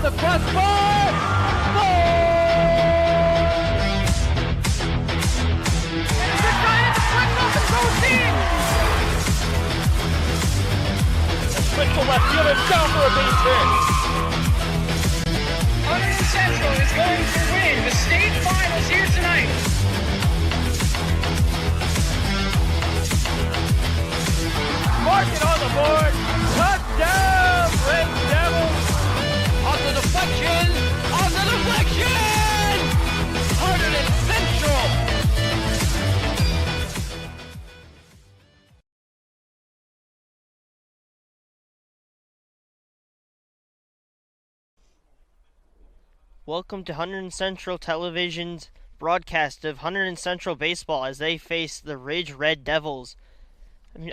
off the crossbar. Goal! They're trying to flick off the goal team. Switch to left field and down for a base hit. Hunterdon Central is going to win the state finals here tonight. Mark it on the board. Touchdown, Red Devils. On the deflection. On the deflection. Hunterdon Central. Welcome to Hunterdon Central Television's broadcast of Hunterdon Central baseball as they face the Ridge Red Devils.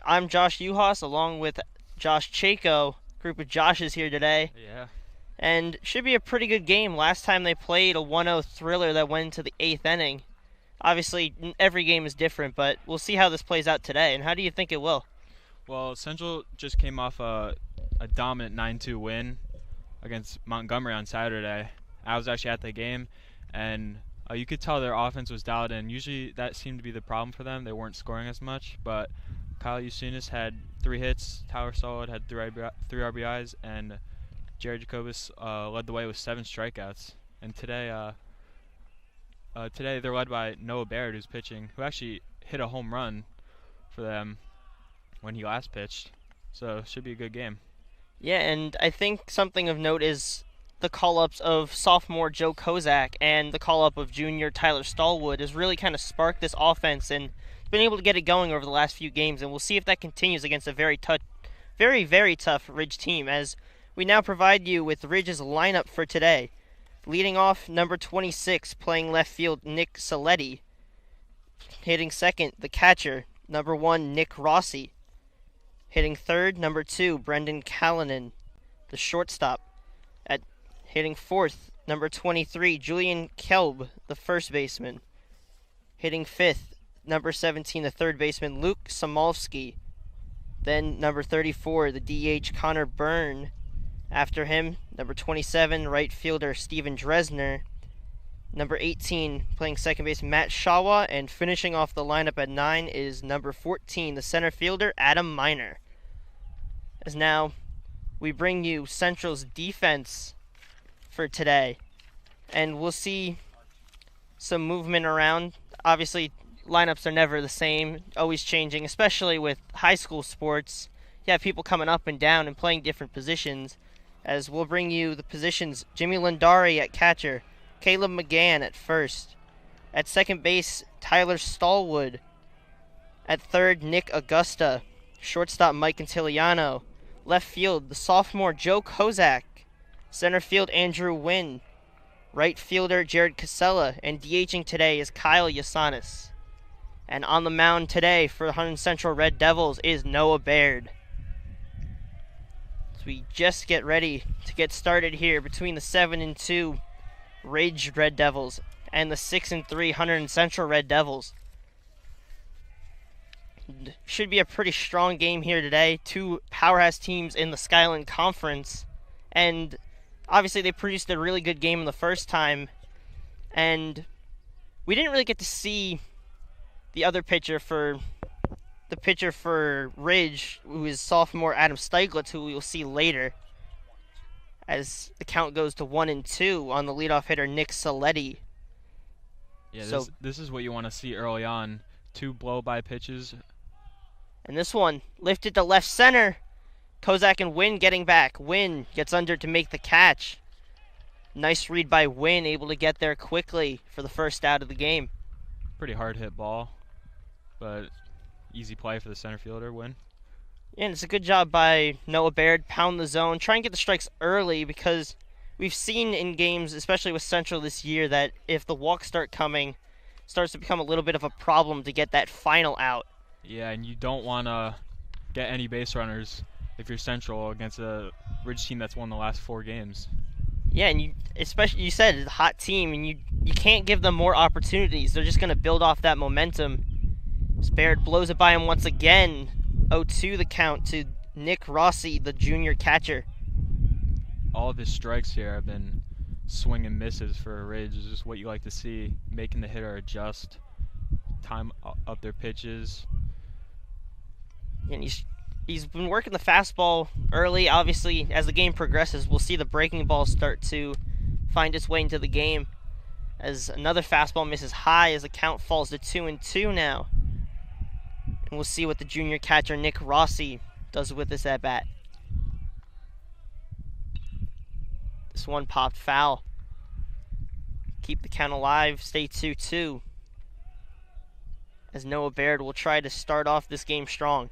I'm Josh Uhas along with Josh Chaco. Group of Joshes here today. Yeah. And should be a pretty good game. Last time they played a 1-0 thriller that went into the 8th inning. Obviously, every game is different, but we'll see how this plays out today. And how do you think it will? Well, Central just came off a dominant 9-2 win against Montgomery on Saturday. I was actually at the game, and you could tell their offense was dialed in. Usually that seemed to be the problem for them. They weren't scoring as much, but Kyle Usunis had 3 hits, Tyler Solid had 3 RBIs, and Jared Jacobus led the way with 7 strikeouts. And today they're led by Noah Baird, who's pitching, who actually hit a home run for them when he last pitched. So it should be a good game. Yeah, and I think something of note is the call-ups of sophomore Joe Kozak and the call-up of junior Tyler Stallwood has really kind of sparked this offense and been able to get it going over the last few games, and we'll see if that continues against a very, very tough Ridge team, as we now provide you with Ridge's lineup for today. Leading off, number 26, playing left field, Nick Saletti. Hitting second, the catcher, number 1, Nick Rossi. Hitting third, number 2, Brendan Callanan, the shortstop. Hitting fourth, number 23, Julian Kelb, the first baseman. Hitting fifth, number 17, the third baseman, Luke Samolsky. Then number 34, the DH, Connor Byrne. After him, number 27, right fielder, Steven Dresner. Number 18, playing second base, Matt Shawa. And finishing off the lineup at 9 is number 14, the center fielder, Adam Miner. As now, we bring you Central's defense for today, and we'll see some movement around. Obviously, lineups are never the same, always changing, especially with high school sports. You have people coming up and down and playing different positions, as we'll bring you the positions: Jimmy Lindari at catcher, Caleb McGann at first. At second base, Tyler Stallwood. At third, Nick Augusta. Shortstop, Mike Antiliano. Left field, the sophomore Joe Kozak. Center field, Andrew Wynn. Right fielder, Jared Casella. And DHing today is Kyle Yasanis. And on the mound today for the Hunterdon Central Red Devils is Noah Baird. So we just get ready to get started here between the 7-2 Ridge Red Devils and the 6-3 Hunterdon Central Red Devils. Should be a pretty strong game here today. 2 powerhouse teams in the Skyland Conference. And obviously, they produced a really good game the first time, and we didn't really get to see the other pitcher for Ridge, who is sophomore Adam Steiglitz, who we will see later, as the count goes to 1-2 on the leadoff hitter Nick Saletti. Yeah, this is what you want to see early on. 2 blow-by pitches. And this one lifted to left center. Kozak and Wynn getting back. Wynn gets under to make the catch. Nice read by Wynn, able to get there quickly for the first out of the game. Pretty hard hit ball, but easy play for the center fielder, Wynn. Yeah, and it's a good job by Noah Baird, pound the zone, try and get the strikes early, because we've seen in games, especially with Central this year, that if the walks start coming, it starts to become a little bit of a problem to get that final out. Yeah, and you don't want to get any base runners if you're Central against a Ridge team that's won the last 4 games. Yeah, and you said it's a hot team, and you can't give them more opportunities. They're just going to build off that momentum. Baird blows it by him once again. 0-2 the count to Nick Rossi, the junior catcher. all of his strikes here have been swing and misses for Ridge. Is just what you like to see, making the hitter adjust, time up their pitches. And he's been working the fastball early. Obviously, as the game progresses, we'll see the breaking ball start to find its way into the game. As another fastball misses high as the count falls to 2-2 now. And we'll see what the junior catcher Nick Rossi does with this at bat. This one popped foul. Keep the count alive, stay 2-2. As Noah Baird will try to start off this game strong.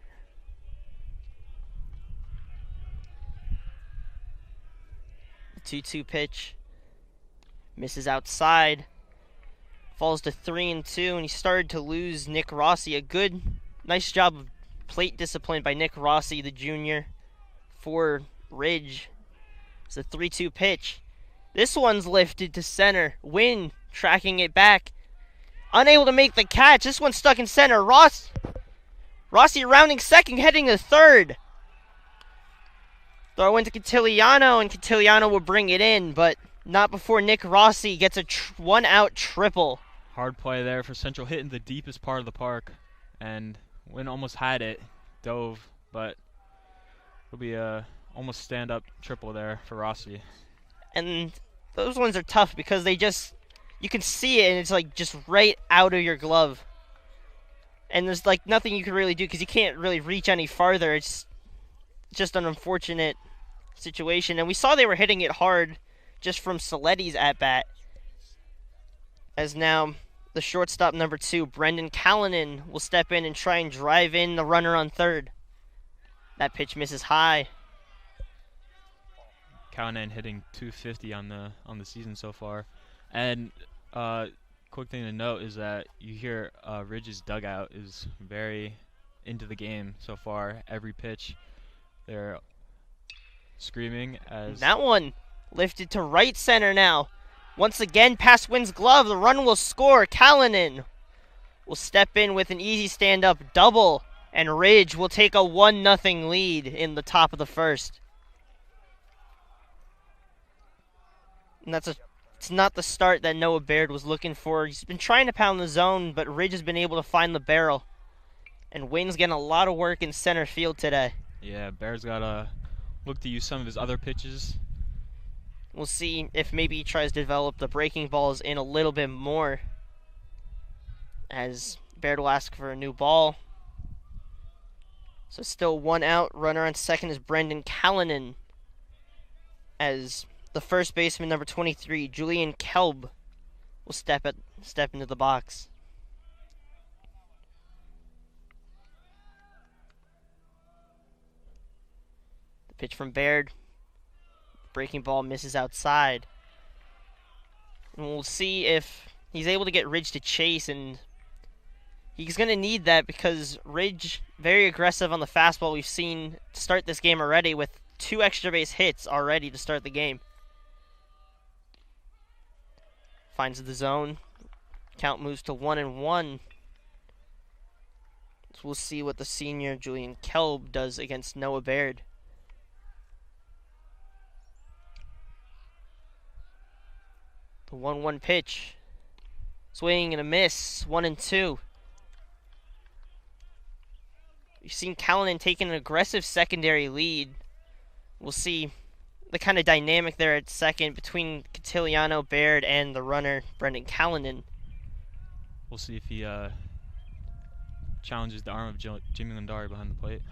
The 2-2 pitch. Misses outside. Falls to 3-2, and he started to lose Nick Rossi. A good, nice job of plate discipline by Nick Rossi, the junior, for Ridge. It's a 3-2 pitch. This one's lifted to center. Wynn tracking it back. Unable to make the catch. This one's stuck in center. Rossi rounding second, heading to third. Throw into Cantiliano, and Cantiliano will bring it in, but not before Nick Rossi gets a one-out triple. Hard play there for Central, hitting the deepest part of the park, and Wynn almost had it, dove, but it'll be a almost stand-up triple there for Rossi. And those ones are tough because they just, you can see it and it's like just right out of your glove. And there's like nothing you can really do because you can't really reach any farther. It's just an unfortunate situation. And we saw they were hitting it hard just from Saletti's at-bat. As now the shortstop number 2, Brendan Callanan, will step in and try and drive in the runner on third. That pitch misses high. Callanan hitting .250 on the season so far. And quick thing to note is that you hear Ridge's dugout is very into the game so far. Every pitch they're screaming as that one lifted to right center now. Once again, past Wynn's glove, the run will score. Callanan will step in with an easy stand-up double, and Ridge will take a 1-0 lead in the top of the first. And it's not the start that Noah Baird was looking for. He's been trying to pound the zone, but Ridge has been able to find the barrel. And Wynn's getting a lot of work in center field today. Yeah, Baird's got to look to use some of his other pitches. We'll see if maybe he tries to develop the breaking balls in a little bit more. As Baird will ask for a new ball. So still 1 out. Runner on second is Brendan Callanan. As the first baseman, number 23, Julian Kelb, will step into the box. The pitch from Baird. Breaking ball misses outside. And we'll see if he's able to get Ridge to chase, and he's going to need that because Ridge, very aggressive on the fastball. We've seen start this game already with 2 extra base hits already to start the game. Finds the zone. Count moves to 1-1. So we'll see what the senior Julian Kelb does against Noah Baird. The 1-1 pitch. Swing and a miss. 1-2. We've seen Callanan taking an aggressive secondary lead. We'll see the kind of dynamic there at second between Cantiliano, Baird, and the runner, Brendan Callanan. We'll see if he challenges the arm of Jimmy Lindari behind the plate.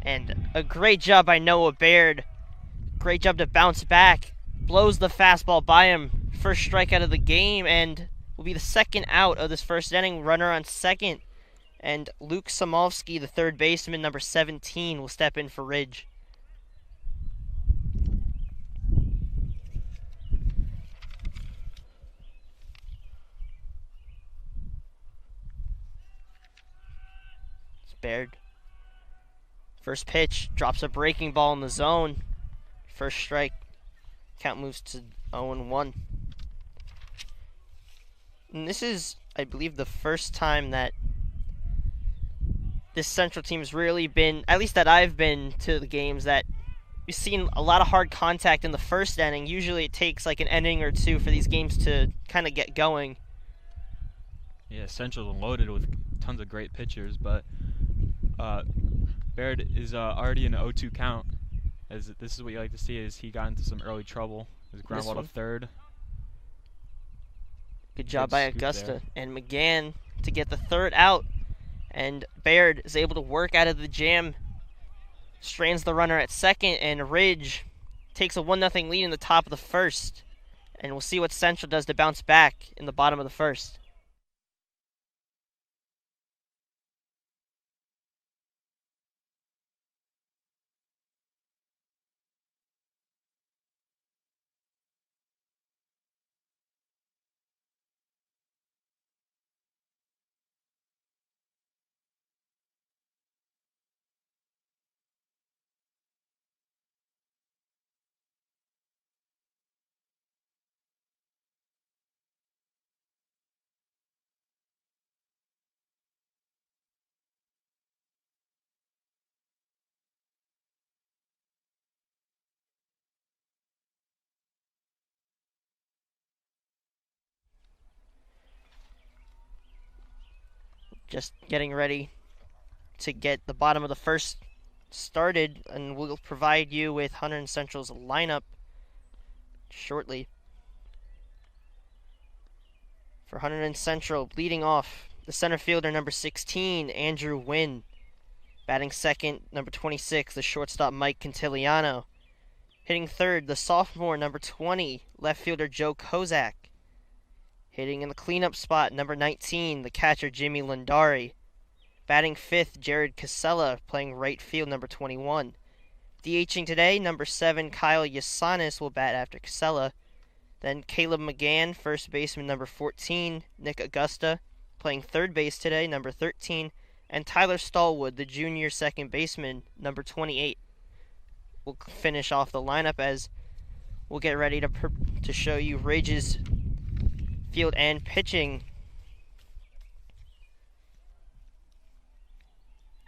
And a great job by Noah Baird. Great job to bounce back. Blows the fastball by him. First strikeout of the game, and will be the second out of this first inning. Runner on second. And Luke Samolsky, the third baseman, number 17, will step in for Ridge. It's Baird. First pitch, drops a breaking ball in the zone. First strike. Count moves to 0-1. And this is, I believe, the first time that this Central team's really been, at least that I've been to the games, that we've seen a lot of hard contact in the first inning. Usually it takes like an inning or two for these games to kind of get going. Yeah, Central's loaded with tons of great pitchers, but Baird is already in an 0-2 count. As this is what you like to see, is he got into some early trouble. His ground ball to third. Good job by Augusta and McGann to get the third out, and Baird is able to work out of the jam. Strains the runner at second, and Ridge takes a 1-0 lead in the top of the first. And we'll see what Central does to bounce back in the bottom of the first. Just getting ready to get the bottom of the first started, and we'll provide you with Hunterdon Central's lineup shortly. For Hunterdon Central, leading off, the center fielder, number 16, Andrew Wynn. Batting second, number 26, the shortstop, Mike Cantiliano. Hitting third, the sophomore, number 20, left fielder, Joe Kozak. Hitting in the cleanup spot, number 19, the catcher, Jimmy Lundari. Batting fifth, Jared Casella, playing right field, number 21. DHing today, number 7, Kyle Yasanis will bat after Casella. Then Caleb McGann, first baseman, number 14, Nick Augusta, playing third base today, number 13. And Tyler Stallwood, the junior second baseman, number 28. We'll finish off the lineup as we'll get ready to show you Ridge's field and pitching.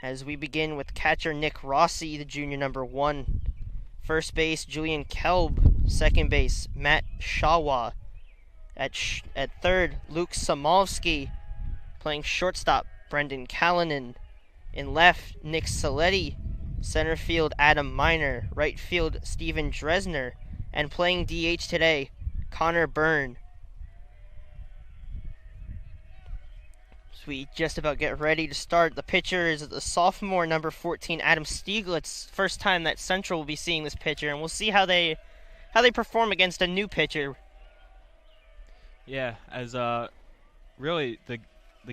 As we begin with catcher Nick Rossi, the junior, number 1. First base, Julian Kelb. Second base, Matt Shawa. At third, Luke Samovsky. Playing shortstop, Brendan Callanan. In left, Nick Saletti. Center field, Adam Miner. Right field, Steven Dresner. And playing DH today, Connor Byrne. We just about get ready to start. The pitcher is the sophomore, number 14, Adam Stieglitz. First time that Central will be seeing this pitcher, and we'll see how they perform against a new pitcher. Yeah, as really the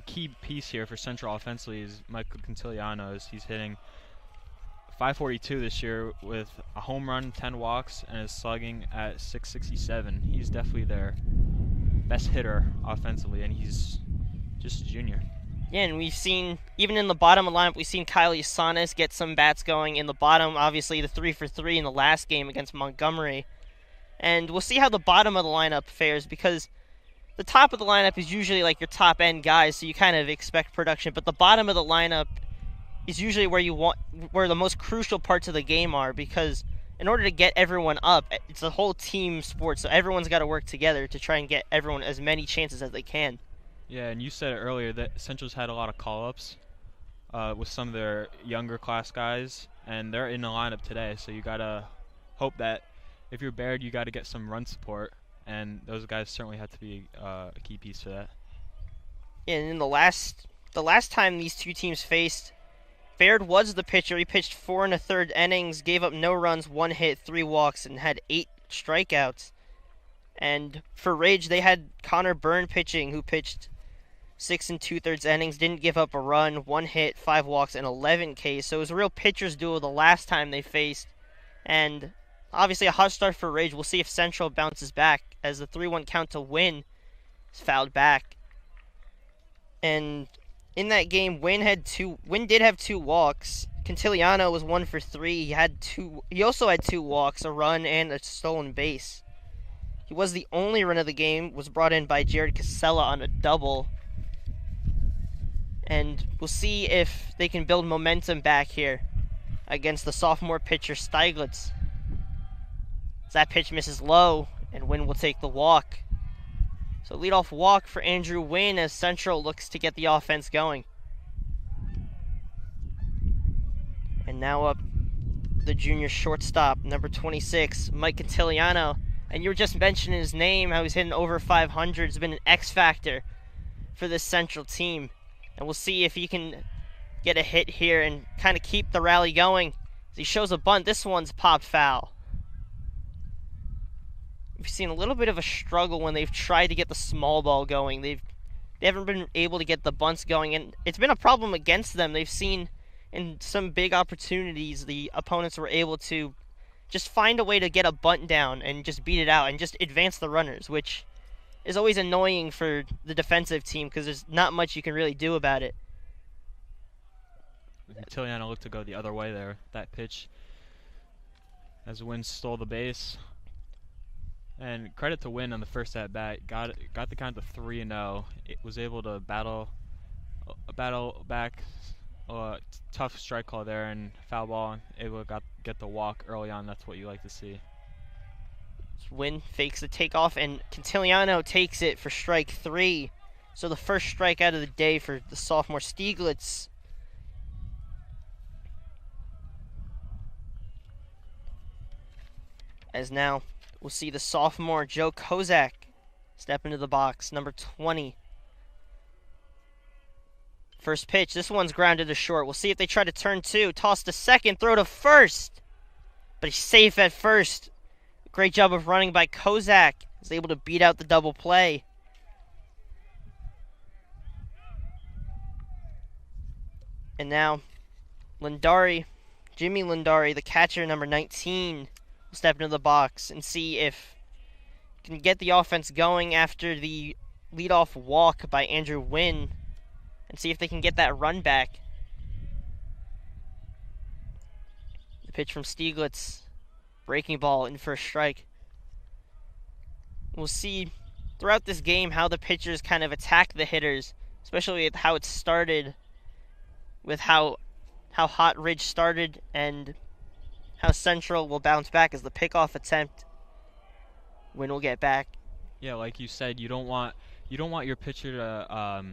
key piece here for Central offensively is Michael Cantiliano. He's hitting .542 this year with a home run, 10 walks, and is slugging at .667. He's definitely their best hitter offensively, and he's just a junior. Yeah, and we've seen, even in the bottom of the lineup, we've seen Kyle Yasanis get some bats going in the bottom. Obviously, the 3-for-3 in the last game against Montgomery. And we'll see how the bottom of the lineup fares, because the top of the lineup is usually like your top-end guys, so you kind of expect production. But the bottom of the lineup is usually where the most crucial parts of the game are, because in order to get everyone up, it's a whole team sport, so everyone's got to work together to try and get everyone as many chances as they can. Yeah, and you said it earlier that Central's had a lot of call-ups with some of their younger class guys, and they're in the lineup today, so you got to hope that if you're Baird, you got to get some run support, and those guys certainly have to be a key piece for that. Yeah, and in the last time these two teams faced, Baird was the pitcher. He pitched 4 1/3 innings, gave up no runs, 1 hit, 3 walks, and had 8 strikeouts. And for Ridge, they had Connor Byrne pitching, who pitched 6 2/3 innings, didn't give up a run, 1 hit, 5 walks, and 11 Ks. So it was a real pitcher's duel the last time they faced. And obviously a hot start for Ridge. We'll see if Central bounces back, as the 3-1 count to Wynn is fouled back. And in that game, Wynn did have 2 walks. Cantiliano was 1 for 3. He also had 2 walks, a run, and a stolen base. He was the only run of the game, was brought in by Jared Casella on a double. And we'll see if they can build momentum back here against the sophomore pitcher Stieglitz. As that pitch misses low, and Wynn will take the walk. So leadoff walk for Andrew Wynn as Central looks to get the offense going. And now up the junior shortstop, number 26, Mike Cantiliano. And you were just mentioning his name, how he's hitting over 500. He's been an X factor for this Central team. And we'll see if he can get a hit here and kind of keep the rally going. As he shows a bunt, this one's popped foul. We've seen a little bit of a struggle when they've tried to get the small ball going. They haven't been able to get the bunts going, and it's been a problem against them. They've seen in some big opportunities the opponents were able to just find a way to get a bunt down and just beat it out and just advance the runners, which is always annoying for the defensive team because there's not much you can really do about it. Tiliano looked to go the other way there. That pitch, as Wynn stole the base. And credit to Wynn on the first at bat. Got the count to 3-0. It was able to battle back. Tough strike call there and foul ball. Able to get the walk early on. That's what you like to see. Wynn fakes the takeoff, and Cantiliano takes it for strike 3. So the first strikeout of the day for the sophomore Stieglitz. As now we'll see the sophomore Joe Kozak step into the box, number 20. First pitch, this one's grounded to short. We'll see if they try to turn 2. Toss to second, throw to first. But he's safe at first. Great job of running by Kozak. He's able to beat out the double play. And now, Jimmy Lindari, the catcher, number 19, will step into the box and see if he can get the offense going after the leadoff walk by Andrew Wynn and see if they can get that run back. The pitch from Stieglitz. Breaking ball in for a strike. We'll see throughout this game how the pitchers kind of attack the hitters, especially with how it started, with how hot Ridge started and how Central will bounce back as the pickoff attempt. Wynn will get back. Yeah, like you said, you don't want your pitcher to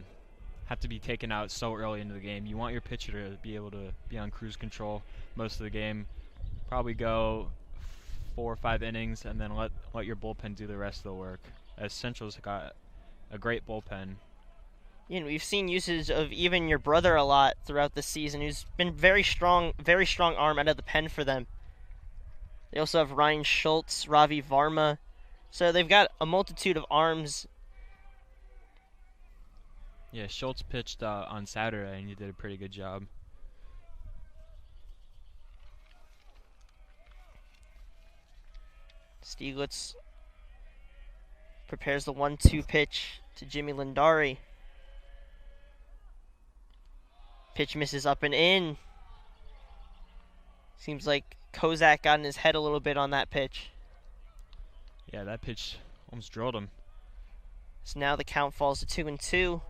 have to be taken out so early into the game. You want your pitcher to be able to be on cruise control most of the game. Probably go 4 or 5 innings and then let your bullpen do the rest of the work. As Central's got a great bullpen. Yeah, and we've seen usage of even your brother a lot throughout the season, who's been very strong arm out of the pen for them. They also have Ryan Schultz, Ravi Varma. So they've got a multitude of arms. Yeah, Schultz pitched on Saturday and he did a pretty good job. Stieglitz prepares the 1-2 pitch to Jimmy Lindari. Pitch misses up and in. Seems like Kozak got in his head a little bit on that pitch. Yeah, that pitch almost drilled him. So now the count falls to 2-2.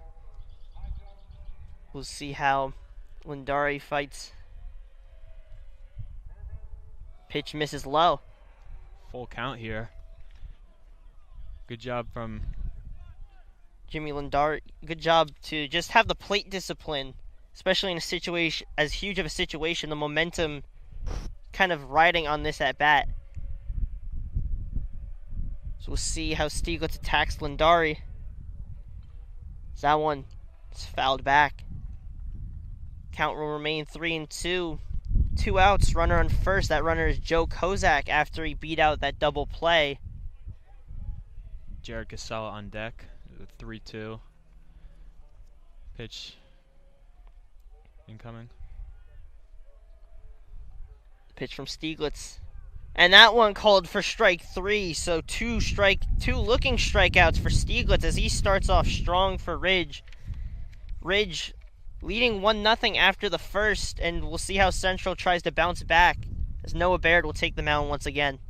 We'll see how Lindari fights. Pitch misses low. Full count here. Good job from Jimmy Lindari. Good job to just have the plate discipline, especially in a situation as huge of a situation. The momentum kind of riding on this at bat. So we'll see how Stieglitz attacks Lindari. That one is fouled back. Count will remain 3-2. 2 outs, runner on first. That runner is Joe Kozak after he beat out that double play. Jared Casella on deck. 3-2. Pitch incoming. Pitch from Stieglitz. And that one called for strike 3. So two looking strikeouts for Stieglitz as he starts off strong for Ridge. Ridge leading 1-0 after the first, and we'll see how Central tries to bounce back as Noah Baird will take the mound once again.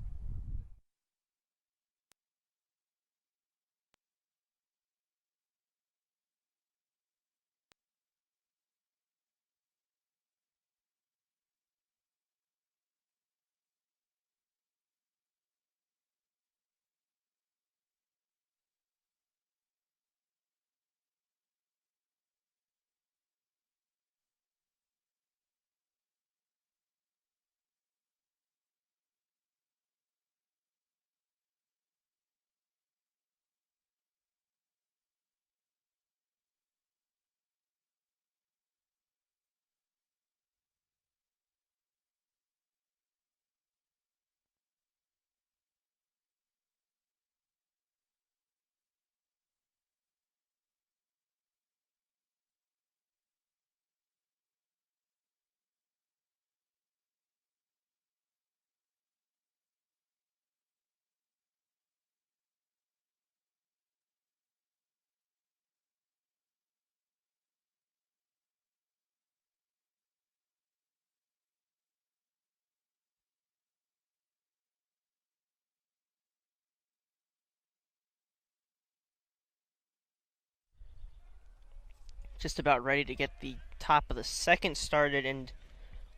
just about ready to get the top of the second started, and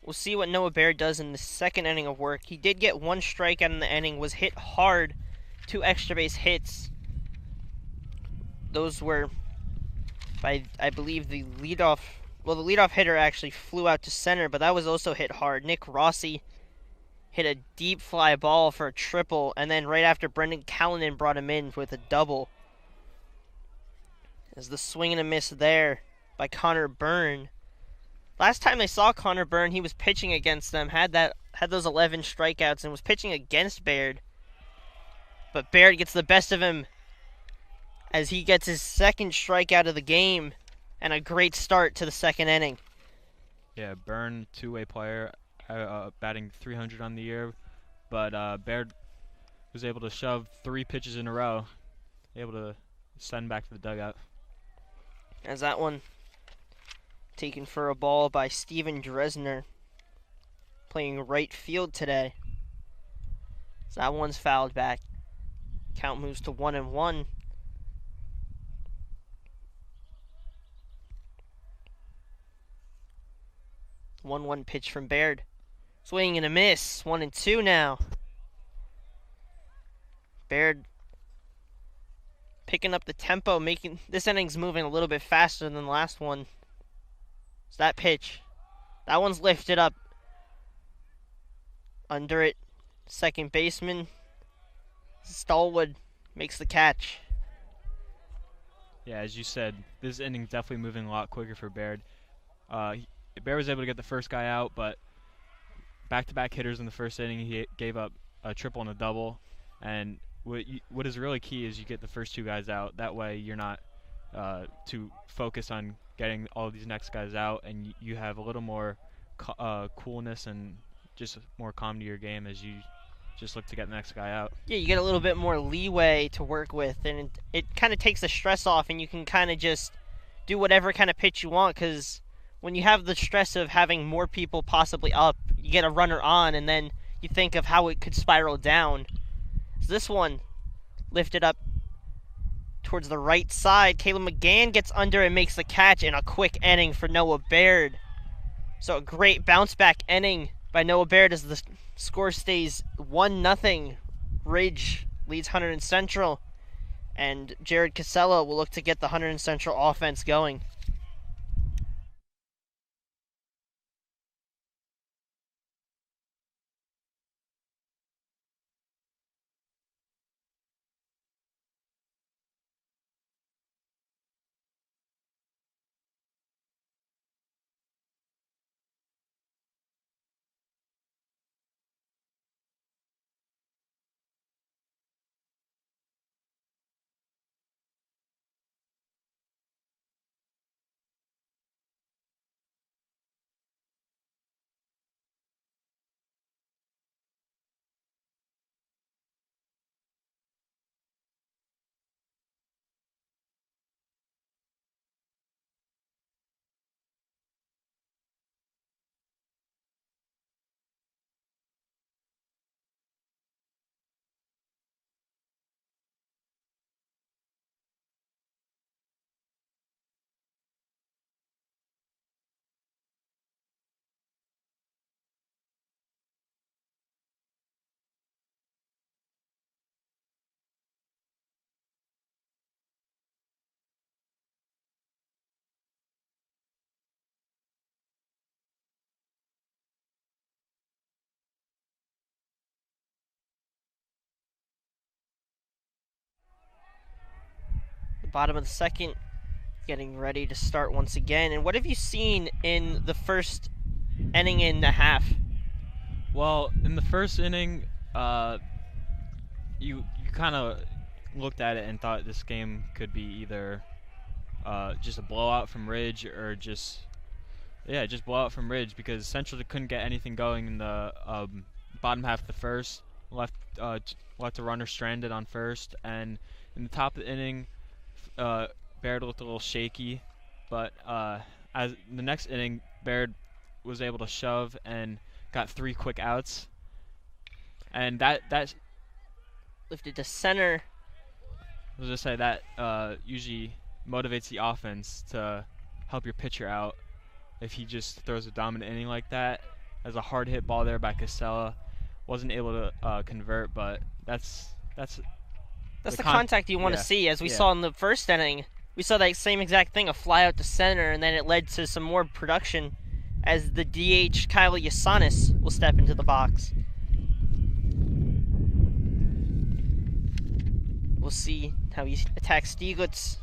we'll see what Noah Baird does in the second inning of work. He did get 1 strikeout in the inning, was hit hard, 2 extra base hits. Those were by, I believe, the leadoff hitter actually flew out to center, but that was also hit hard. Nick Rossi hit a deep fly ball for a triple, and then right after, Brendan Callanan brought him in with a double. As the swing and a miss there by Connor Byrne. Last time I saw Connor Byrne, he was pitching against them, had those 11 strikeouts, and was pitching against Baird. But Baird gets the best of him as he gets his 2nd strikeout of the game, and a great start to the 2nd inning. Yeah, Byrne, two-way player, batting .300 on the year, but Baird was able to shove 3 pitches in a row, able to send back to the dugout. As that one taken for a ball by Steven Dresner, playing right field today. So that one's fouled back. Count moves to 1-1. One pitch from Baird. Swing and a miss. 1-2 now. Baird picking up the tempo, making this inning's moving a little bit faster than the last one. So that pitch, that one's lifted up. Under it, second baseman Stallwood makes the catch. Yeah, as you said, this inning definitely moving a lot quicker for Baird. Baird was able to get the first guy out, but back-to-back hitters in the first inning, he gave up a triple and a double. And what is really key is you get the first 2 guys out. That way you're not too focused on getting all these next guys out, and you have a little more coolness and just more calm to your game as you just look to get the next guy out. Yeah, you get a little bit more leeway to work with, and it kind of takes the stress off, and you can kind of just do whatever kind of pitch you want, because when you have the stress of having more people possibly up, you get a runner on, and then you think of how it could spiral down. So this one lifted up towards the right side. Caleb McGann gets under and makes the catch in a quick inning for Noah Baird. So a great bounce back inning by Noah Baird as the score stays 1-0. Ridge leads Hunterdon Central, and Jared Casella will look to get the Hunterdon Central offense going. Bottom of the second, getting ready to start once again. And what have you seen in the first inning and a half? Well, in the first inning, you kind of looked at it and thought this game could be either just a blowout from Ridge or just blowout from Ridge, because Central couldn't get anything going in the bottom half of the first. Left a runner stranded on first, and in the top of the inning, Baird looked a little shaky, but as the next inning, Baird was able to shove and got 3 quick outs, and that Lifted to center. I was gonna say that usually motivates the offense to help your pitcher out if he just throws a dominant inning like that. There's a hard hit ball there by Casella. Wasn't able to convert, but that's the contact you want to see. As we saw in the first inning, we saw that same exact thing, a fly out to center, and then it led to some more production as the DH Kyle Yasanis will step into the box. We'll see how he attacks Stieglitz.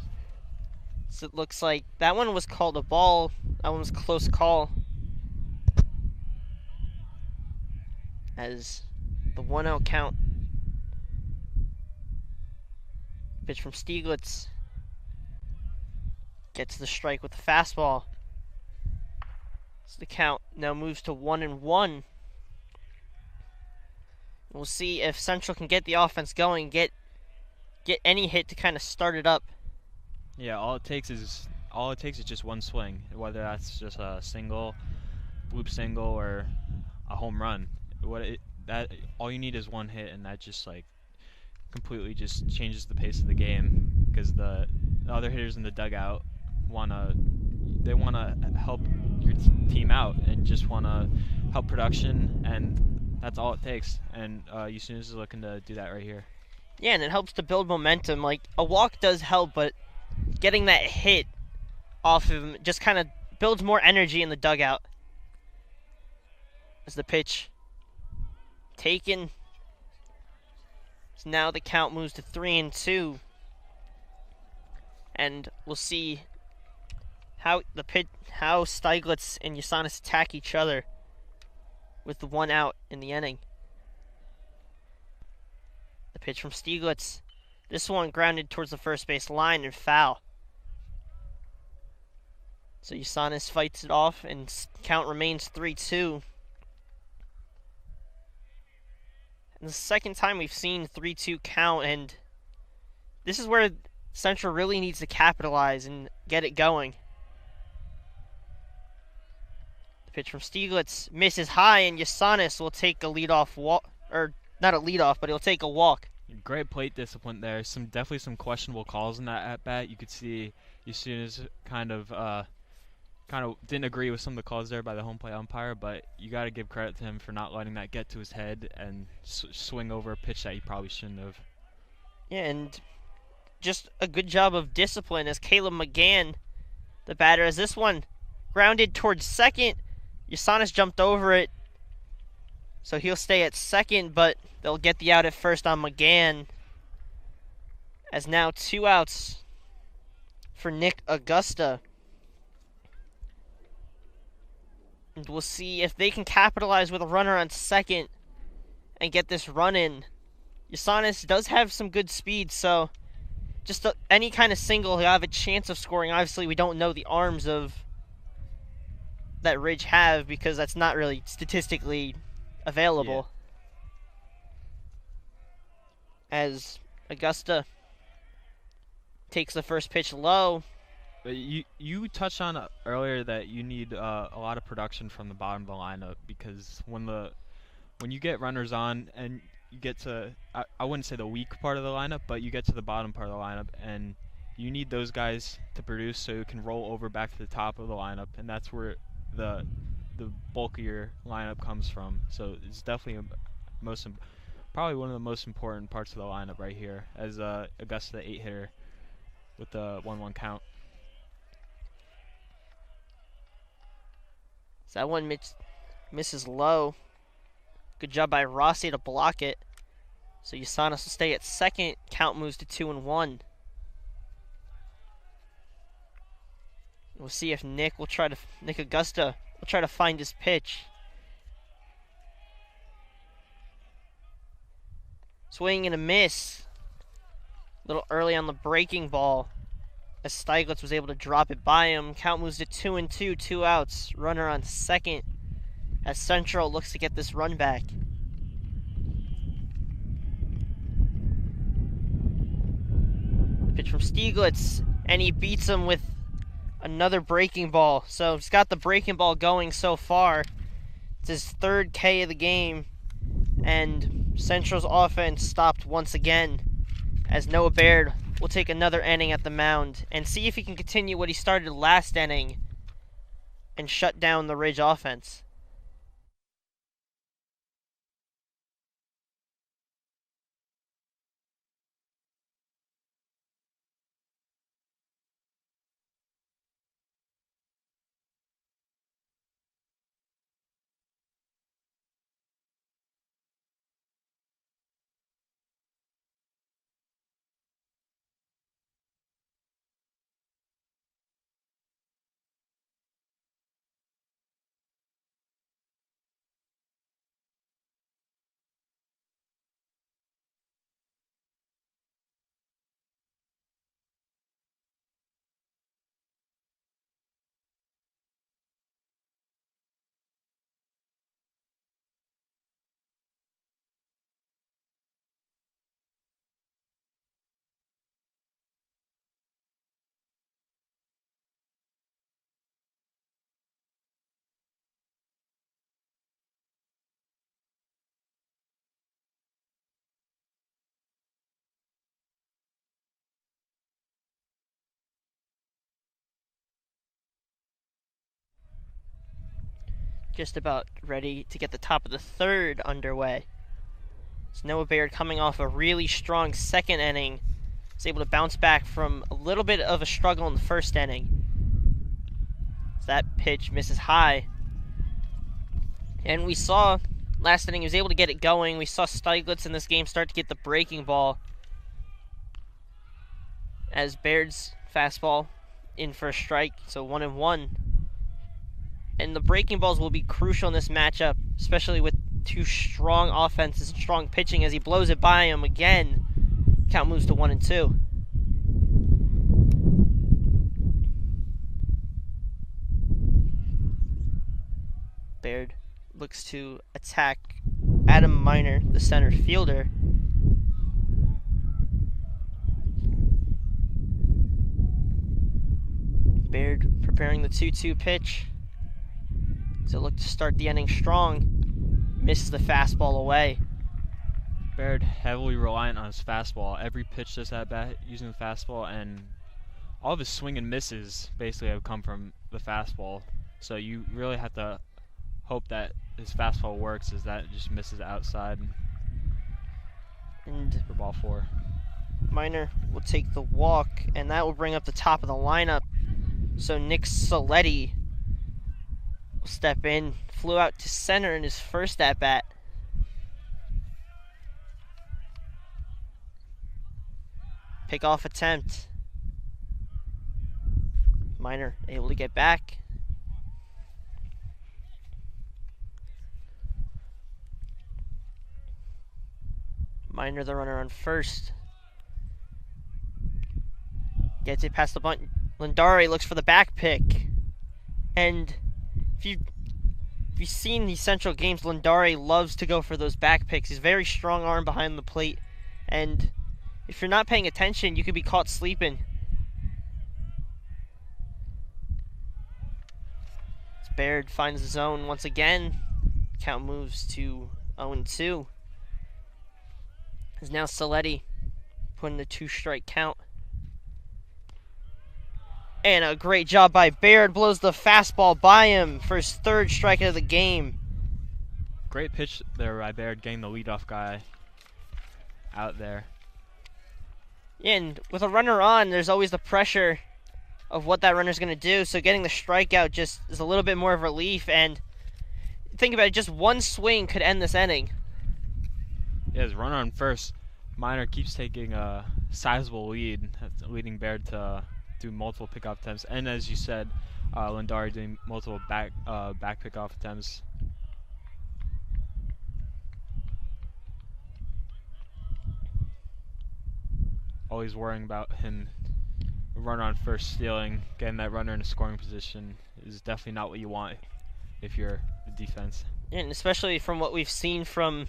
So it looks like that one was called a ball. That one was a close call. As the 1-0 count. Pitch from Stieglitz. Gets the strike with the fastball. So the count now moves to 1-1. We'll see if Central can get the offense going, get any hit to kind of start it up. Yeah, all it takes is just one swing, whether that's just a single, bloop single, or a home run. All you need is one hit, and that just like completely just changes the pace of the game, because the other hitters in the dugout wanna help your team out and just wanna help production, and that's all it takes. And Usunis is looking to do that right here. Yeah, and it helps to build momentum. Like, a walk does help, but getting that hit off of him just kind of builds more energy in the dugout. As the pitch taken. So now the count moves to 3-2. And we'll see how Stieglitz and Yasanis attack each other with the 1 out in the inning. The pitch from Stieglitz. This one grounded towards the first base line and foul. So Yasanis fights it off and count remains 3-2. And the second time we've seen 3-2 count, and this is where Central really needs to capitalize and get it going. The pitch from Stieglitz misses high, and Yasanis will take a leadoff walk, or not a leadoff, but he'll take a walk. Great plate discipline there. Definitely some questionable calls in that at bat. You could see Usunis kind of didn't agree with some of the calls there by the home plate umpire, but you got to give credit to him for not letting that get to his head and swing over a pitch that he probably shouldn't have. Yeah, and just a good job of discipline as Caleb McGann, the batter, as this one grounded towards second. Yasanis jumped over it, so he'll stay at second, but they'll get the out at first on McGann. As now 2 outs for Nick Augusta. And we'll see if they can capitalize with a runner on second and get this run in. Yasanis does have some good speed, so just any kind of single, he'll have a chance of scoring. Obviously, we don't know the arms of that Ridge have because that's not really statistically available. Yeah. As Augusta takes the first pitch low. But you touched on earlier that you need a lot of production from the bottom of the lineup, because when you get runners on and you get to, I wouldn't say the weak part of the lineup, but you get to the bottom part of the lineup, and you need those guys to produce so you can roll over back to the top of the lineup, and that's where the bulk of your lineup comes from. So it's definitely probably one of the most important parts of the lineup right here, as Augusta, the 8-hitter, with the 1-1 count. So that one misses low. Good job by Rossi to block it. So Yasanis will stay at second. Count moves to 2-1. We'll see if Nick Augusta will try to find his pitch. Swing and a miss. A little early on the breaking ball, as Stieglitz was able to drop it by him. Count moves to 2-2, 2 outs. Runner on second as Central looks to get this run back. The pitch from Stieglitz, and he beats him with another breaking ball. So he's got the breaking ball going so far. It's his third K of the game, and Central's offense stopped once again as Noah Baird will take another inning at the mound and see if he can continue what he started last inning and shut down the Ridge offense. Just about ready to get the top of the third underway. It's Noah Baird coming off a really strong second inning. Is able to bounce back from a little bit of a struggle in the first inning. That pitch misses high. And we saw last inning he was able to get it going. We saw Stieglitz in this game start to get the breaking ball as Baird's fastball in for a strike, so 1-1. And the breaking balls will be crucial in this matchup, especially with two strong offenses and strong pitching as he blows it by him again. Count moves to 1-2. Baird looks to attack Adam Miner, the center fielder. Baird preparing the 2-2 pitch. So look to start the inning strong. Misses the fastball away. Baird heavily reliant on his fastball. Every pitch this at bat using the fastball, and all of his swing and misses basically have come from the fastball. So you really have to hope that his fastball works, as that just misses outside And for ball 4. Miner will take the walk, and that will bring up the top of the lineup. So Nick Soletti will step in. Flew out to center in his first at-bat. Pickoff attempt. Miner able to get back. Miner, the runner on first. Gets it past the bunt. Lindari looks for the back pick. And if you've seen these Central games, Lindari loves to go for those back picks. He's very strong arm behind the plate. And if you're not paying attention, you could be caught sleeping. As Baird finds the zone once again. Count moves to 0-2. Is now Soletti putting the 2-strike count. And a great job by Baird. Blows the fastball by him for his 3rd strikeout of the game. Great pitch there by Baird, getting the leadoff guy out there. Yeah, and with a runner on, there's always the pressure of what that runner's going to do. So getting the strikeout just is a little bit more of relief. And think about it, just one swing could end this inning. Yeah, his runner on first. Miner keeps taking a sizable lead, leading Baird to do multiple pickoff attempts, and as you said, Lindari doing multiple back pickoff attempts. Always worrying about him, runner on first stealing, getting that runner in a scoring position is definitely not what you want if you're the defense. And especially from what we've seen from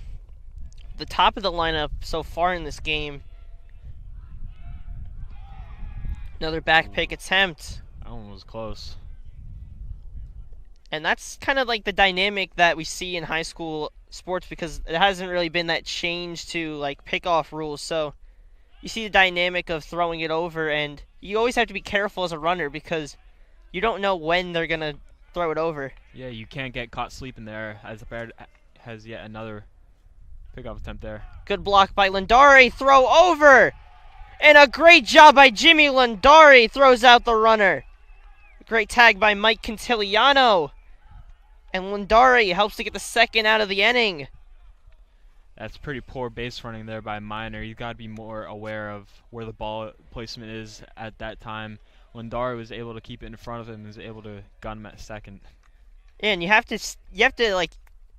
the top of the lineup so far in this game. Another back pick attempt. That one was close. And that's kind of like the dynamic that we see in high school sports, because it hasn't really been that change to like pickoff rules. So you see the dynamic of throwing it over, and you always have to be careful as a runner because you don't know when they're going to throw it over. Yeah, you can't get caught sleeping there as the Bear has yet another pickoff attempt there. Good block by Lindari, throw over! And a great job by Jimmy Lindari, throws out the runner. Great tag by Mike Cantiliano. And Lindari helps to get the second out of the inning. That's pretty poor base running there by Miner. You've got to be more aware of where the ball placement is at that time. Lindari was able to keep it in front of him and was able to gun him at second. Yeah, and you have to like,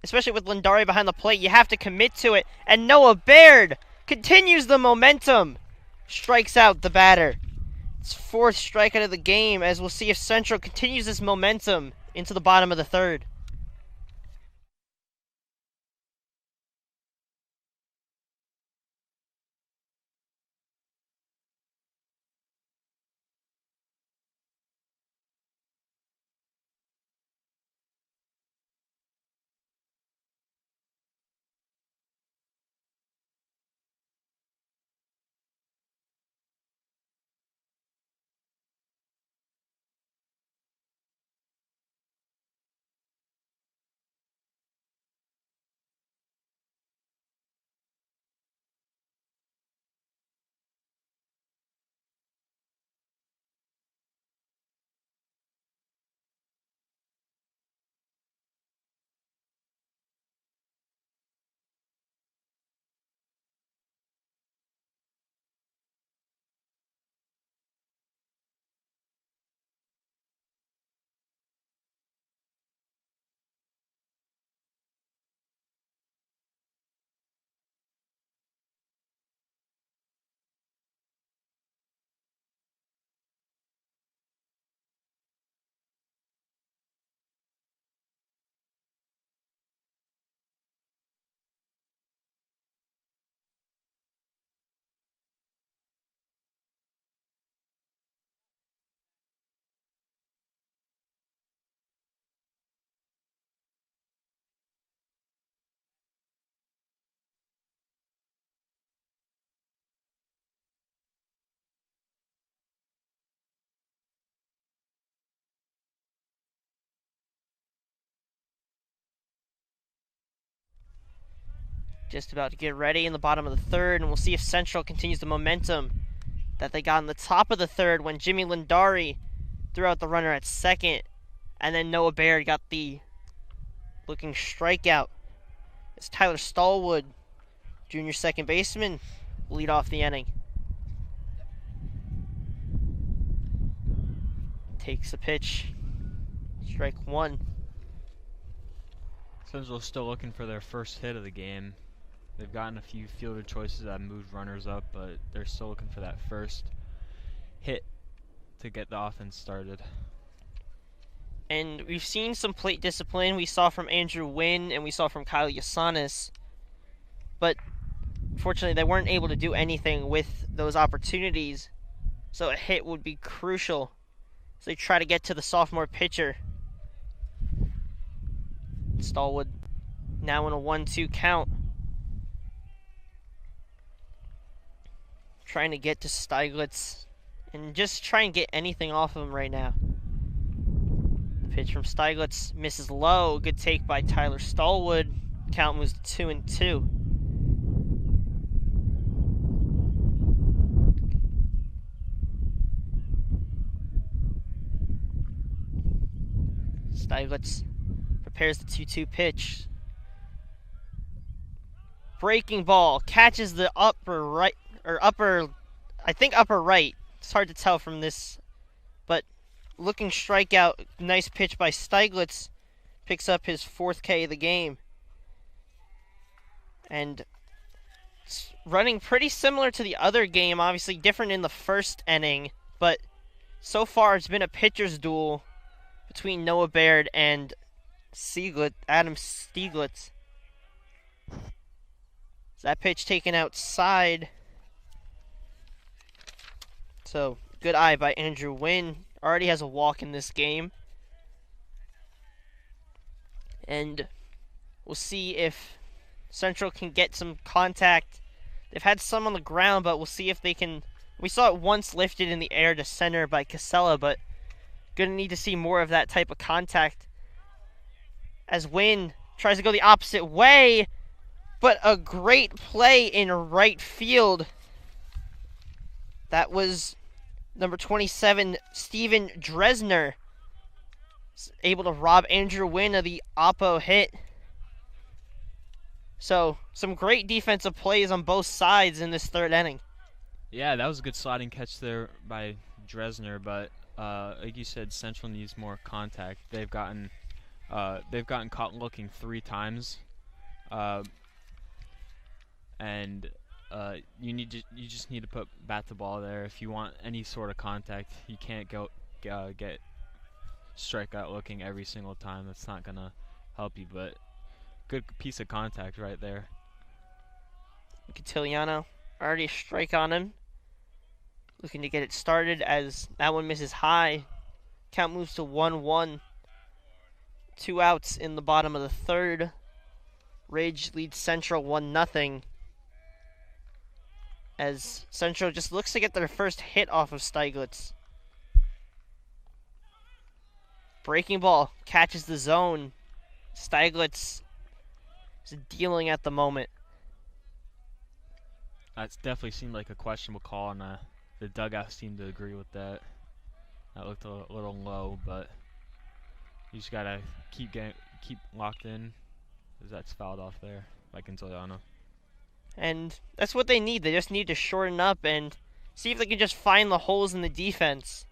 especially with Lindari behind the plate, you have to commit to it. And Noah Baird continues the momentum. Strikes out the batter. It's fourth strikeout of the game, as we'll see if Central continues this momentum into the bottom of the third. Just about to get ready in the bottom of the third, and we'll see if Central continues the momentum that they got in the top of the third when Jimmy Lindari threw out the runner at second, and then Noah Baird got the looking strikeout. It's Tyler Stallwood, junior second baseman, lead off the inning. Takes the pitch. Strike one. Central's still looking for their first hit of the game. They've gotten a few fielder choices that moved runners up, but they're still looking for that first hit to get the offense started. And we've seen some plate discipline. We saw from Andrew Wynn and we saw from Kyle Yasanis. But fortunately, they weren't able to do anything with those opportunities. So a hit would be crucial. So they try to get to the sophomore pitcher. Stallwood now in a 1-2 count. Trying to get to Steiglitz and just try and get anything off of him right now. Pitch from Steiglitz misses low. Good take by Tyler Stallwood. Count moves to 2-2. Steiglitz prepares the 2-2 pitch. Breaking ball catches the upper right, or upper, I think upper right. It's hard to tell from this, but looking strikeout. Nice pitch by Steiglitz. Picks up his 4th K of the game. And it's running pretty similar to the other game. Obviously different in the first inning, but so far it's been a pitcher's duel between Noah Baird and Adam Stieglitz. That pitch taken outside. So, good eye by Andrew Wynn. Already has a walk in this game. And we'll see if Central can get some contact. They've had some on the ground, but we'll see if they can. We saw it once lifted in the air to center by Casella, but gonna need to see more of that type of contact as Wynn tries to go the opposite way, but a great play in right field. That was number 27, Steven Dresner, able to rob Andrew Wynn of the oppo hit. So, some great defensive plays on both sides in this third inning. Yeah, that was a good sliding catch there by Dresner, but like you said, Central needs more contact. They've gotten caught looking 3 times, and you just need to bat the ball there if you want any sort of contact. You can't get strikeout looking every single time. That's not gonna help you, but good piece of contact right there. Catiliano already a strike on him. Looking to get it started as that one misses high. Count moves to 1-1. 2 outs in the bottom of the third. Ridge leads Central 1-0. As Central just looks to get their first hit off of Steiglitz. Breaking ball catches the zone. Steiglitz is dealing at the moment. That definitely seemed like a questionable call, and the dugout seemed to agree with that. That looked a little low, but you just gotta keep locked in, as that's fouled off there by Quintiliano. And that's what they need. They just need to shorten up and see if they can just find the holes in the defense.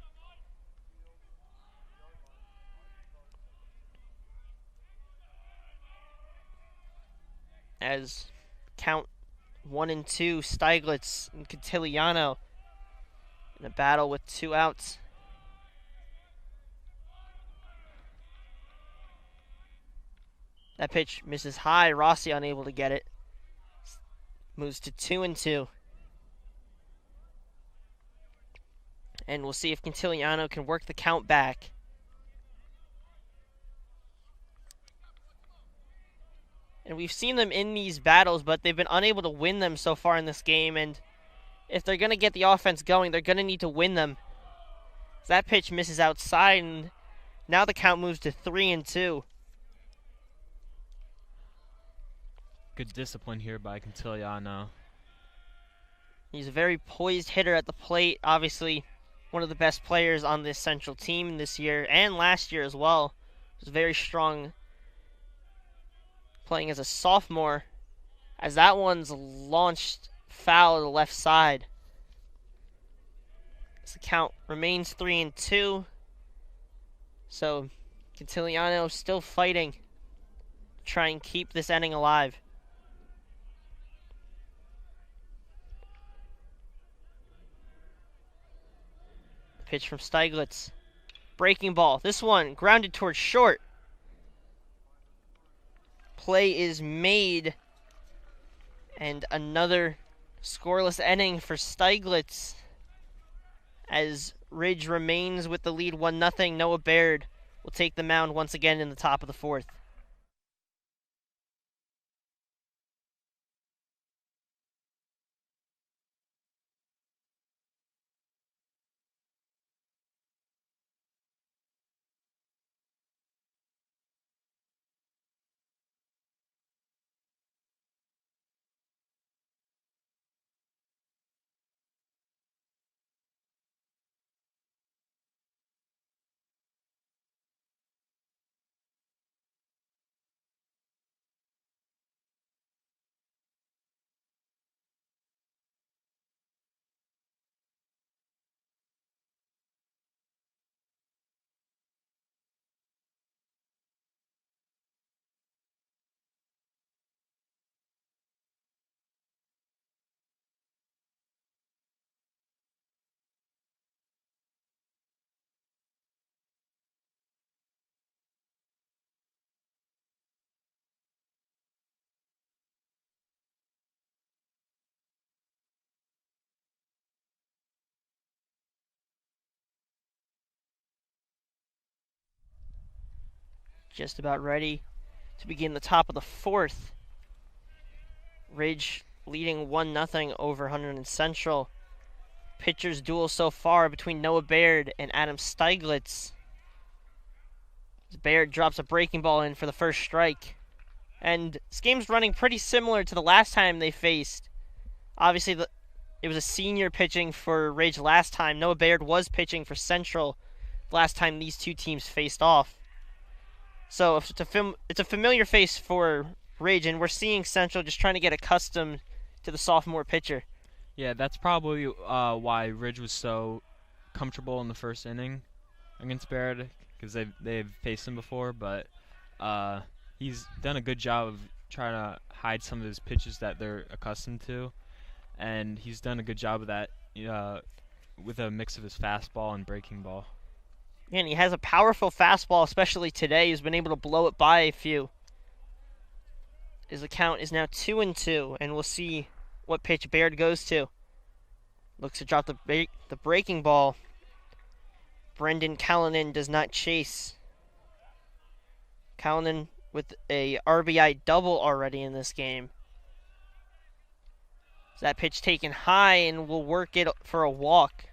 As count 1-2, Steiglitz and Quintiliano in a battle with 2 outs. That pitch misses high. Rossi unable to get it. Moves to 2-2. And we'll see if Quintiliano can work the count back. And we've seen them in these battles, but they've been unable to win them so far in this game. And if they're going to get the offense going, they're going to need to win them. That pitch misses outside, and now the count moves to 3-2. Good discipline here by Quintiliano. He's a very poised hitter at the plate. Obviously, one of the best players on this Central team this year and last year as well. He was very strong playing as a sophomore, as that one's launched foul to the left side. As the count remains 3-2. So Quintiliano still fighting to try and keep this inning alive. Pitch from Steiglitz. Breaking ball. This one grounded towards short. Play is made. And another scoreless inning for Steiglitz, as Ridge remains with the lead 1-0. Noah Baird will take the mound once again in the top of the fourth. Just about ready to begin the top of the fourth. Ridge leading 1-0 over Hunterdon Central. Pitchers duel so far between Noah Baird and Adam Steiglitz. Baird drops a breaking ball in for the first strike. And this game's running pretty similar to the last time they faced. Obviously, it was a senior pitching for Ridge last time. Noah Baird was pitching for Central last time these two teams faced off. So it's a familiar face for Ridge, and we're seeing Central just trying to get accustomed to the sophomore pitcher. Yeah, that's probably why Ridge was so comfortable in the first inning against Baird, because they've faced him before, but he's done a good job of trying to hide some of his pitches that they're accustomed to, and he's done a good job of that with a mix of his fastball and breaking ball. And he has a powerful fastball, especially today. He's been able to blow it by a few. His account is now 2-2, and we'll see what pitch Baird goes to. Looks to drop the breaking ball. Brendan Callanan does not chase. Callanan with a RBI double already in this game. So that pitch taken high, and will work it for a walk.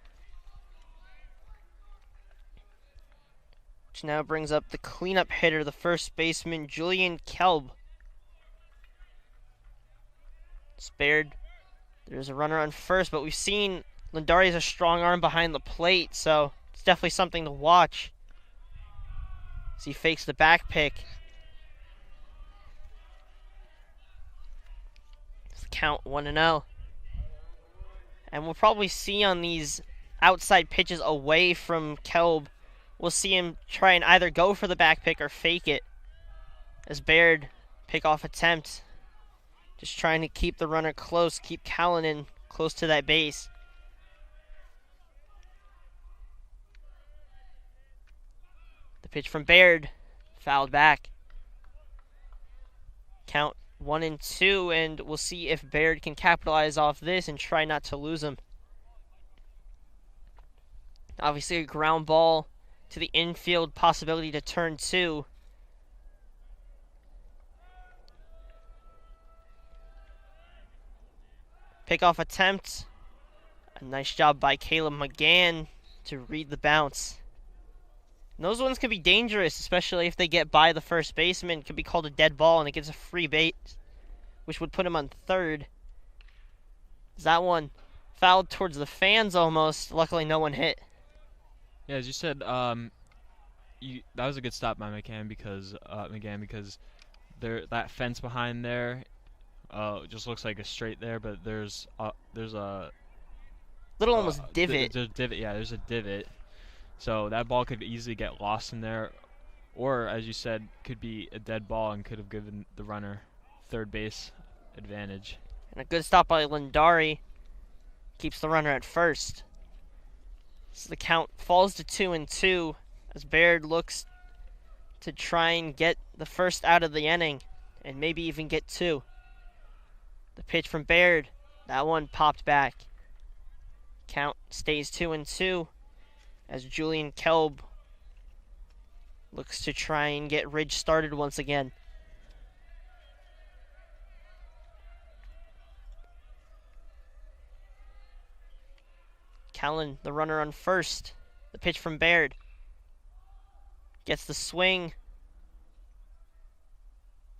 Which now brings up the cleanup hitter, the first baseman, Julian Kelb. Spared. There's a runner on first, but we've seen Lindari has a strong arm behind the plate, so it's definitely something to watch. As he fakes the back pick. It's the count 1-0. And we'll probably see on these outside pitches away from Kelb, we'll see him try and either go for the back pick or fake it. As Baird pick-off attempt. Just trying to keep the runner close, keep Callanan close to that base. The pitch from Baird, fouled back. Count 1-2, and we'll see if Baird can capitalize off this and try not to lose him. Obviously a ground ball to the infield, possibility to turn 2. Pickoff attempt. A nice job by Caleb McGann to read the bounce. And those ones can be dangerous, especially if they get by the first baseman. It could be called a dead ball, and it gets a free base, which would put him on third. Is that one fouled towards the fans almost? Luckily, no one hit. Yeah, as you said, that was a good stop by McGann because that fence behind there. Just looks like a straight there, but there's a little almost divot. There's a divot. Yeah, there's a divot. So that ball could easily get lost in there, or as you said, could be a dead ball and could have given the runner third base advantage. And a good stop by Lindari keeps the runner at first. So the count falls to 2-2 as Baird looks to try and get the first out of the inning and maybe even get 2. The pitch from Baird, that one popped back. Count stays 2-2 as Julian Kelb looks to try and get Ridge started once again. Callan, the runner on first. The pitch from Baird. Gets the swing.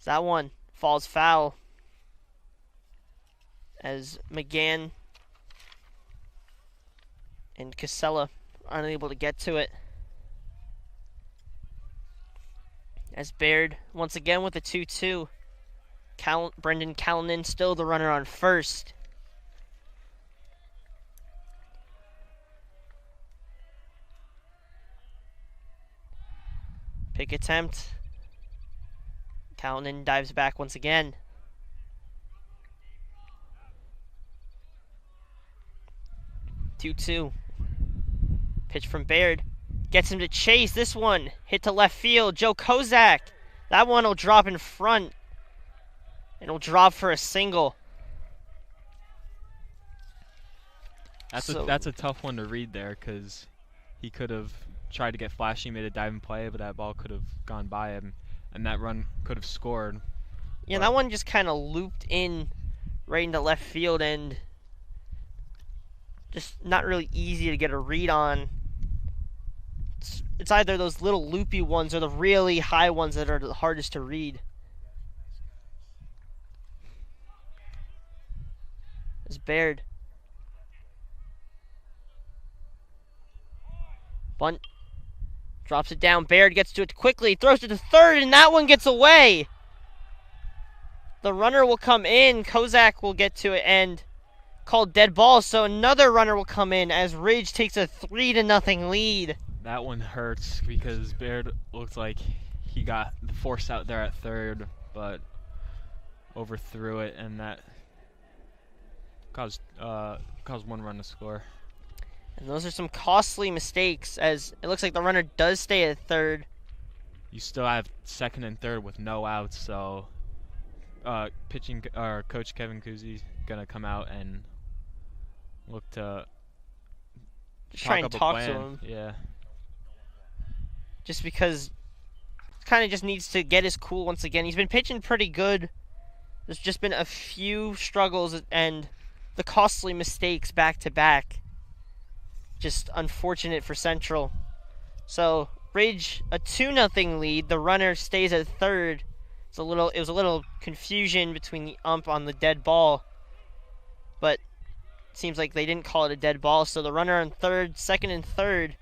That one falls foul as McGann and Casella are unable to get to it. As Baird once again with a 2-2. Brendan Callanan still the runner on first. Pick attempt. Callanan dives back once again. 2-2. Pitch from Baird. Gets him to chase. This one hit to left field. Joe Kozak. That one will drop in front. And will drop for a single. That's a tough one to read there because he could have tried to get flashy, made a diving play, but that ball could have gone by him, and that run could have scored. Yeah, that one just kind of looped in right into left field and just not really easy to get a read on. It's either those little loopy ones or the really high ones that are the hardest to read. It's Baird. Bunt. Drops it down. Baird gets to it quickly. Throws it to third, and that one gets away. The runner will come in. Kozak will get to it and called dead ball. So another runner will come in as Ridge takes a 3-0 lead. That one hurts because Baird looked like he got forced out there at third, but overthrew it, and that caused one run to score. And those are some costly mistakes, as it looks like the runner does stay at third. You still have second and third with no outs, so Coach Kevin Kuzi's gonna come out and look to just try and talk to him. Yeah. Just because kind of just needs to get his cool once again. He's been pitching pretty good. There's just been a few struggles and the costly mistakes back to back. Just unfortunate for Central. So Ridge, a 2-0 lead. The runner stays at third. It was a little confusion between the ump on the dead ball, but it seems like they didn't call it a dead ball. So the runner on third, second and third,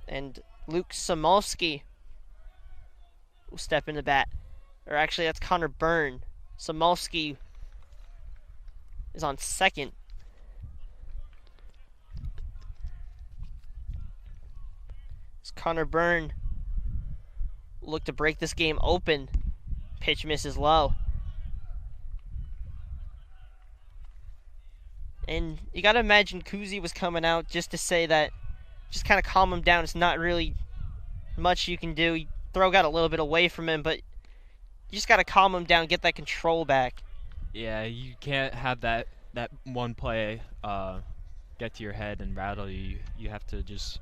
and Luke Samolsky will step in the bat. Or actually, that's Connor Byrne. Samolsky is on second. Connor Byrne look to break this game open. Pitch misses low. And you got to imagine Kuzi was coming out just to say that, just kind of calm him down. It's not really much you can do. Throw got a little bit away from him, but you just got to calm him down, get that control back. Yeah, you can't have that one play get to your head and rattle you. You have to just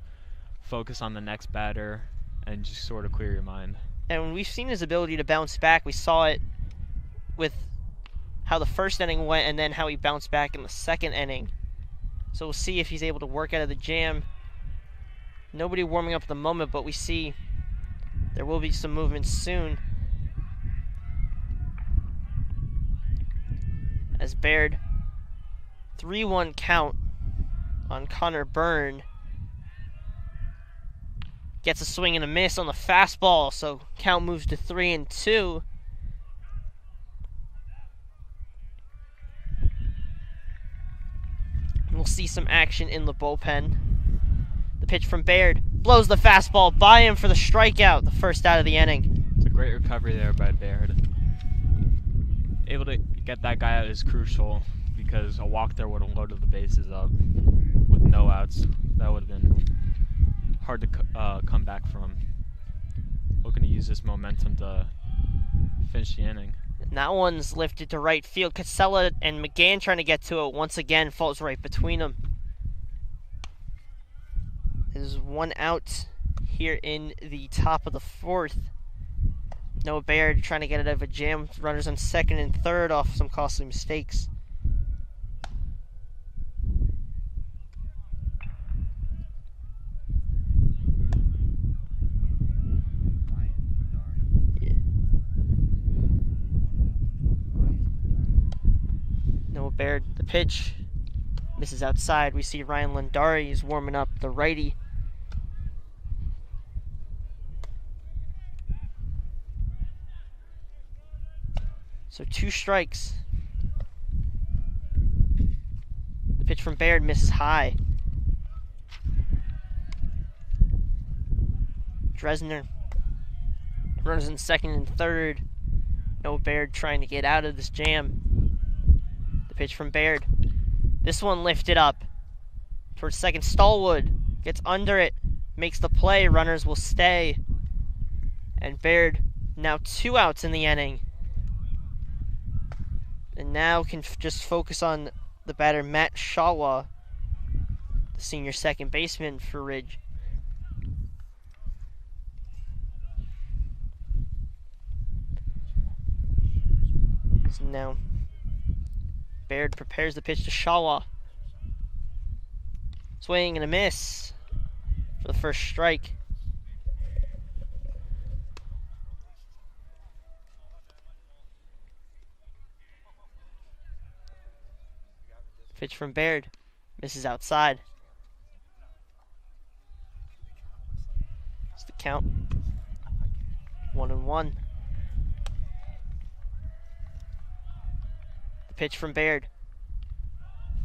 focus on the next batter and just sort of clear your mind. And we've seen his ability to bounce back. We saw it with how the first inning went and then how he bounced back in the second inning. So we'll see if he's able to work out of the jam. Nobody warming up at the moment, but we see there will be some movement soon. As Baird, 3-1 count on Connor Byrne. Gets a swing and a miss on the fastball, so count moves to 3-2. We'll see some action in the bullpen. The pitch from Baird blows the fastball by him for the strikeout, the first out of the inning. It's a great recovery there by Baird. Able to get that guy out is crucial because a walk there would have loaded the bases up with no outs. That would have been hard to come back from. Looking to use this momentum to finish the inning. And that one's lifted to right field. Casella and McGann trying to get to it. Once again, falls right between them. There's one out here in the top of the fourth. Noah Baird trying to get it out of a jam. Runners on second and third off some costly mistakes. Noah Baird, the pitch misses outside. We see Ryan Lundari is warming up, the righty. So 2 strikes. The pitch from Baird misses high. Dresner runs in second and third. Noah Baird trying to get out of this jam. The pitch from Baird. This one lifted up towards second. Stallwood gets under it, makes the play. Runners will stay. And Baird now 2 outs in the inning. And now can just focus on the batter, Matt Shawa, the senior second baseman for Ridge. So now Baird prepares the pitch to Shawa. Swing and a miss for the first strike. Pitch from Baird. Misses outside. It's the count. 1-1. The pitch from Baird.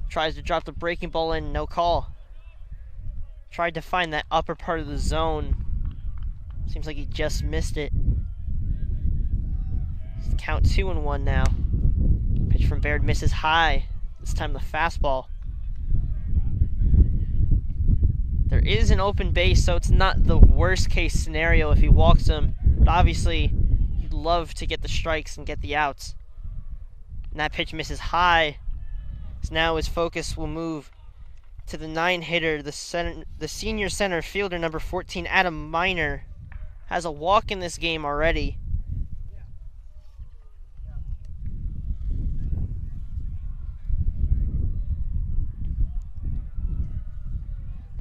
Tries to drop the breaking ball in, no call. Tried to find that upper part of the zone. Seems like he just missed it. It's the count 2-1 now. Pitch from Baird misses high. This time the fastball. There is an open base, so it's not the worst case scenario if he walks him. But obviously, he'd love to get the strikes and get the outs. And that pitch misses high. So now his focus will move to the 9-hitter, the senior center fielder, number 14, Adam Miner. Has a walk in this game already.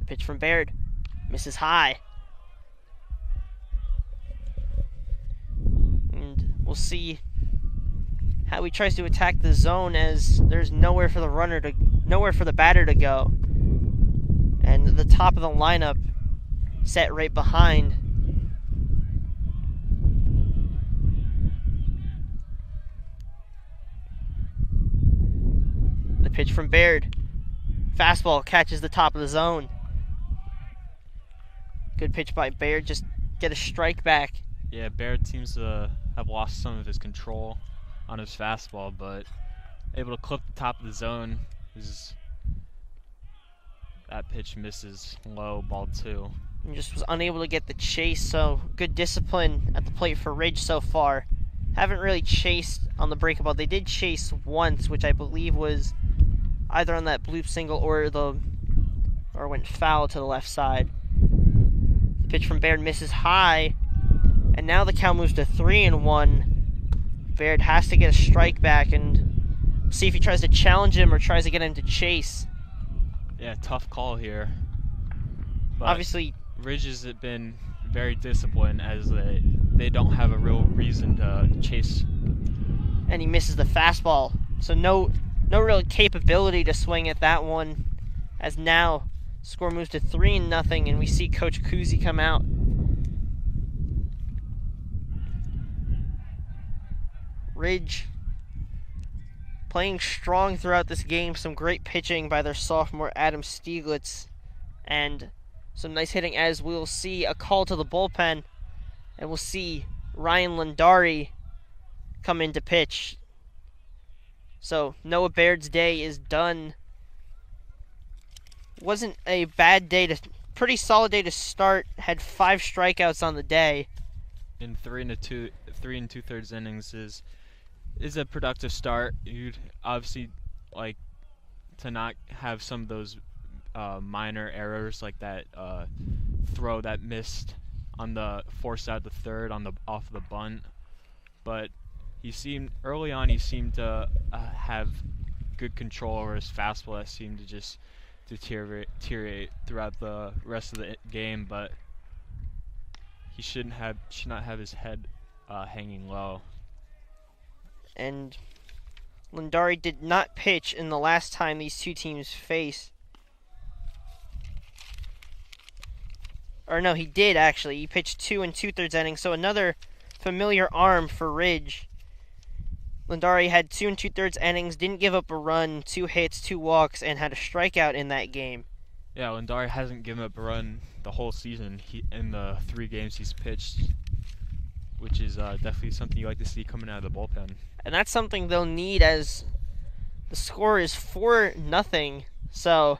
Pitch from Baird. Misses high. And we'll see how he tries to attack the zone, as there's nowhere for the batter to go. And the top of the lineup set right behind. The pitch from Baird. Fastball catches the top of the zone. Good pitch by Baird, just get a strike back. Yeah, Baird seems to have lost some of his control on his fastball, but able to clip the top of the zone. That pitch misses low, ball 2. And just was unable to get the chase, so good discipline at the plate for Ridge so far. Haven't really chased on the breaking ball. They did chase once, which I believe was either on that bloop single or went foul to the left side. The pitch from Baird misses high, and now the count moves to 3-1. Baird has to get a strike back, and see if he tries to challenge him or tries to get him to chase. Yeah, tough call here. But obviously, Ridge has been very disciplined, as they don't have a real reason to chase. And he misses the fastball, so no real capability to swing at that one, as now score moves to 3-0, and we see Coach Kuzi come out. Ridge playing strong throughout this game. Some great pitching by their sophomore Adam Stieglitz, and some nice hitting, as we'll see a call to the bullpen, and we'll see Ryan Lundari come in to pitch. So Noah Baird's day is done. Wasn't a bad day, pretty solid day to start. Had 5 strikeouts on the day. In 3 2/3 innings is a productive start. You'd obviously like to not have some of those minor errors, like that throw that missed on the force out the third off the bunt. But early on he seemed to have good control over his fastball that seemed to just deteriorate throughout the rest of the game, but he should not have his head hanging low. And Lundari did not pitch in the last time these two teams faced. Or no, he did actually. He pitched 2 2/3 innings, so another familiar arm for Ridge. Lundari had 2 2/3 innings, didn't give up a run, 2 hits, 2 walks, and had a strikeout in that game. Yeah, Lundari hasn't given up a run the whole season in the 3 games he's pitched, which is definitely something you like to see coming out of the bullpen. And that's something they'll need, as the score is 4-0, so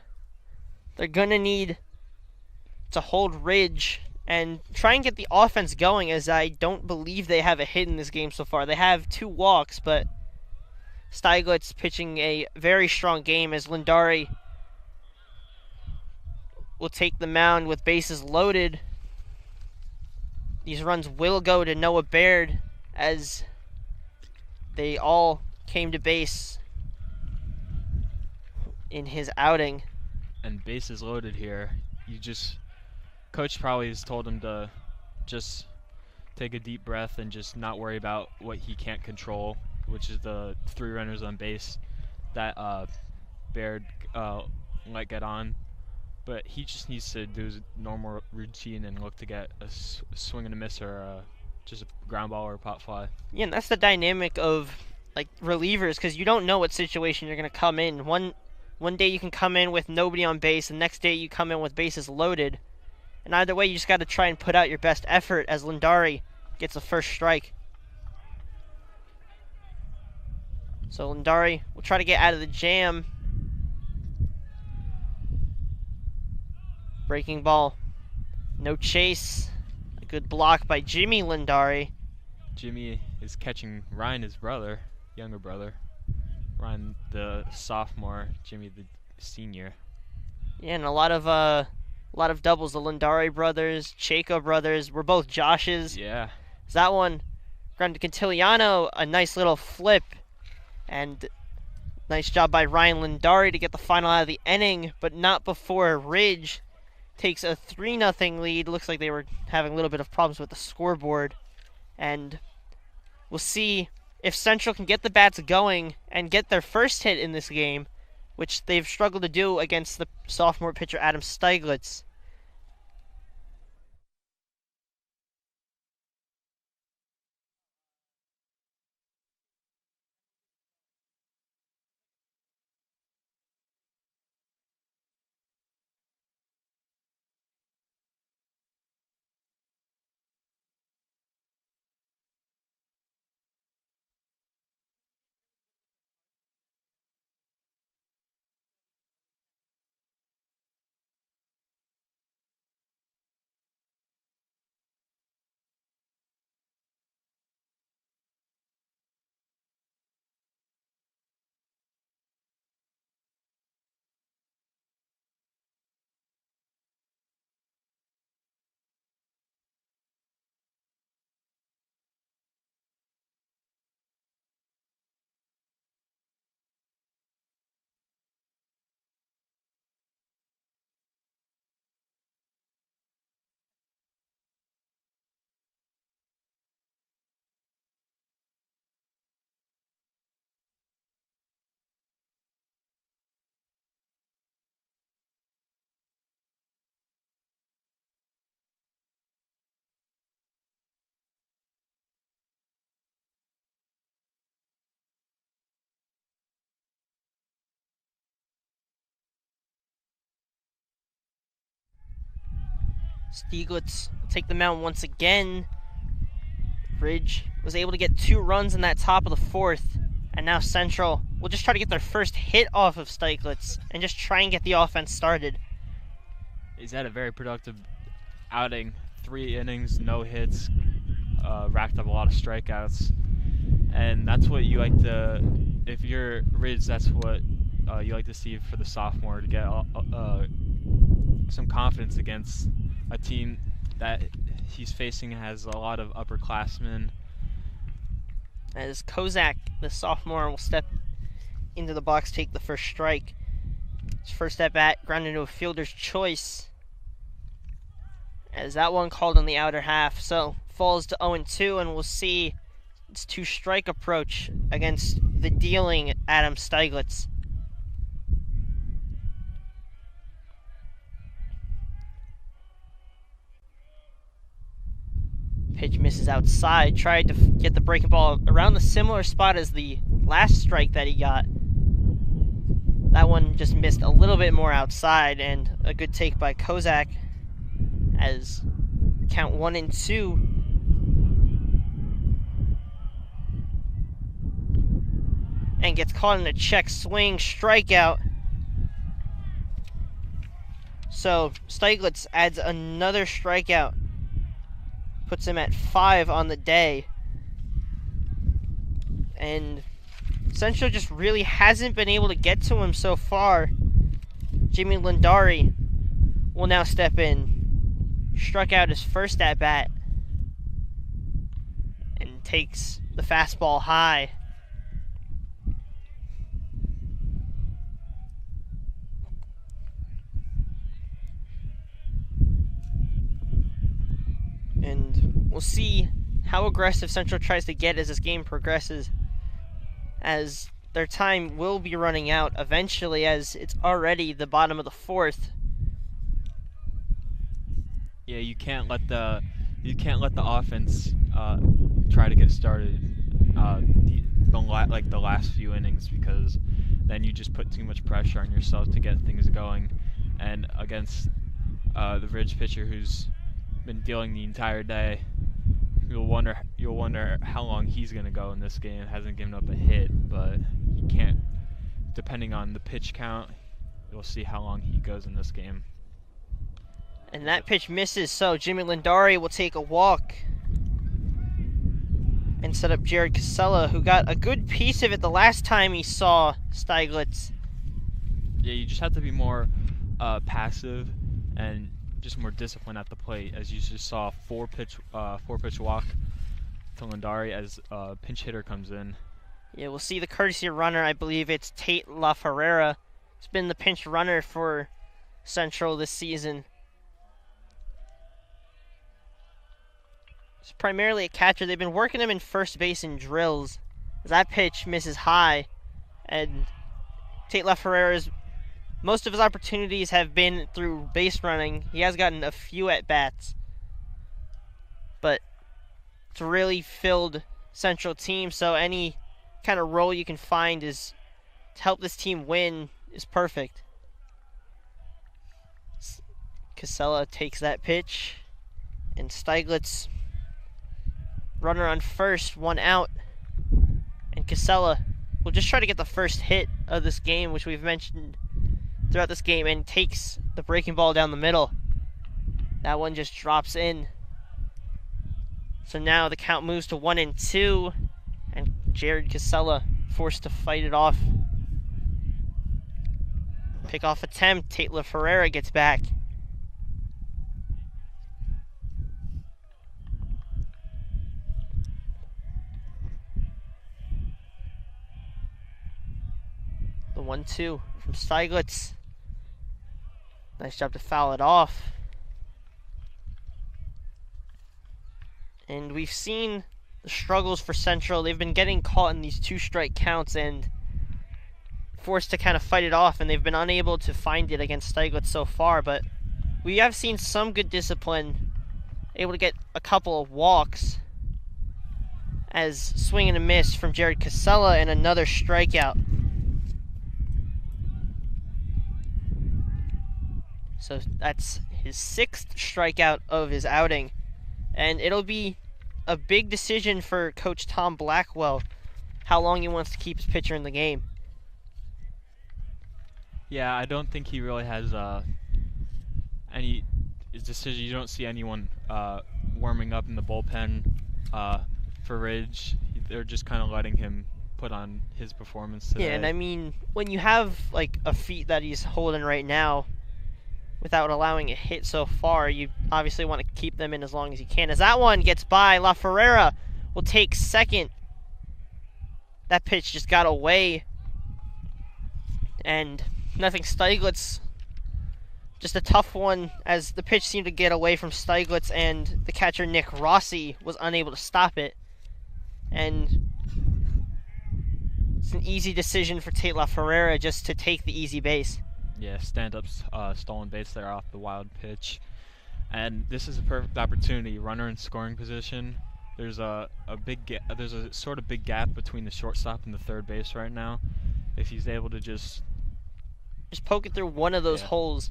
they're going to need to hold Ridge and try and get the offense going, as I don't believe they have a hit in this game so far. They have 2 walks, but Stieglitz pitching a very strong game, as Lundari will take the mound with bases loaded. These runs will go to Noah Baird, as they all came to base in his outing. And bases loaded here. Coach probably has told him to just take a deep breath and just not worry about what he can't control, which is the 3 runners on base that Baird let get on. But he just needs to do his normal routine and look to get a swing and a miss or just a ground ball or a pop fly. Yeah, and that's the dynamic of like relievers, because you don't know what situation you're going to come in. One day you can come in with nobody on base, the next day you come in with bases loaded. And either way, you just got to try and put out your best effort as Lindari gets the first strike. So Lindari will try to get out of the jam. Breaking ball. No chase. A good block by Jimmy Lindari. Jimmy is catching Ryan, his brother, younger brother. Ryan, the sophomore, Jimmy, the senior. Yeah, and a lot of doubles. The Lindari brothers, Chaco brothers, were both Josh's. Yeah. That one, grounded to Cantiliano, a nice little flip, and nice job by Ryan Lindari to get the final out of the inning, but not before Ridge takes a 3-0 lead. Looks like they were having a little bit of problems with the scoreboard, and we'll see if Central can get the bats going and get their first hit in this game, which they've struggled to do against the sophomore pitcher Adam Steiglitz. Stieglitz will take the mound once again. Ridge was able to get 2 runs in that top of the 4th. And now Central will just try to get their first hit off of Stieglitz and just try and get the offense started. He's had a very productive outing. 3 innings, no hits, racked up a lot of strikeouts. And that's what you like to, if you're Ridge, that's what you like to see for the sophomore, to get some confidence against a team that he's facing has a lot of upperclassmen. As Kozak, the sophomore, will step into the box, take the first strike. His first at bat, grounded into a fielder's choice. As that one called on the outer half, so falls to 0-2, and we'll see its 2-strike approach against the dealing Adam Steiglitz. Pitch misses outside. Tried to get the breaking ball around the similar spot as the last strike that he got. That one just missed a little bit more outside, and a good take by Kozak as count 1-2. And gets caught in a check swing, strikeout. So Steiglitz adds another strikeout. Puts him at 5 on the day. And Central just really hasn't been able to get to him so far. Jimmy Lindari will now step in. Struck out his first at-bat. And takes the fastball high. And we'll see how aggressive Central tries to get as this game progresses, as their time will be running out eventually, as it's already the bottom of the fourth. Yeah, you can't let the offense try to get started the last few innings, because then you just put too much pressure on yourself to get things going. And against the Ridge pitcher, who's been dealing the entire day, you'll wonder how long he's gonna go in this game. Hasn't given up a hit, but you can't. Depending on the pitch count, you'll see how long he goes in this game. And that pitch misses, so Jimmy Lindari will take a walk and set up Jared Casella, who got a good piece of it the last time he saw Steiglitz. Yeah, you just have to be more passive and just more disciplined at the plate, as you just saw four pitch walk to Lindari as a pinch hitter comes in. Yeah, we'll see the courtesy runner. I believe it's Tate La Ferreira. He's been the pinch runner for Central this season. He's primarily a catcher. They've been working him in first base in drills. That pitch misses high, and Tate La Ferreira's most of his opportunities have been through base running. He has gotten a few at-bats, but it's a really filled Central team, so any kind of role you can find is to help this team win is perfect. Casella takes that pitch, and Steiglitz, runner on first, 1 out, and Casella will just try to get the first hit of this game, which we've mentioned throughout this game, and takes the breaking ball down the middle. That one just drops in. So now the count moves to 1-2, and Jared Casella forced to fight it off. Pickoff attempt, Tate La Ferreira gets back. The 1-2 from Steiglitz. Nice job to foul it off. And we've seen the struggles for Central. They've been getting caught in these 2-strike counts and forced to kind of fight it off, and they've been unable to find it against Steiglitz so far, but we have seen some good discipline, able to get a couple of walks, as swing and a miss from Jared Casella and another strikeout. So that's his 6th strikeout of his outing. And it'll be a big decision for Coach Tom Blackwell how long he wants to keep his pitcher in the game. Yeah, I don't think he really has any decision. You don't see anyone warming up in the bullpen for Ridge. They're just kind of letting him put on his performance today. Yeah, and I mean, when you have like a feat that he's holding right now, without allowing a hit so far, you obviously want to keep them in as long as you can. As that one gets by, La Ferreira will take second. That pitch just got away. And nothing. Steiglitz, just a tough one, as the pitch seemed to get away from Steiglitz, and the catcher Nick Rossi was unable to stop it. And it's an easy decision for Tate La Ferreira just to take the easy base. Yeah, stand-ups, stolen base there off the wild pitch. And this is a perfect opportunity. Runner in scoring position. There's a sort of big gap between the shortstop and the third base right now. If he's able to just poke it through one of those holes,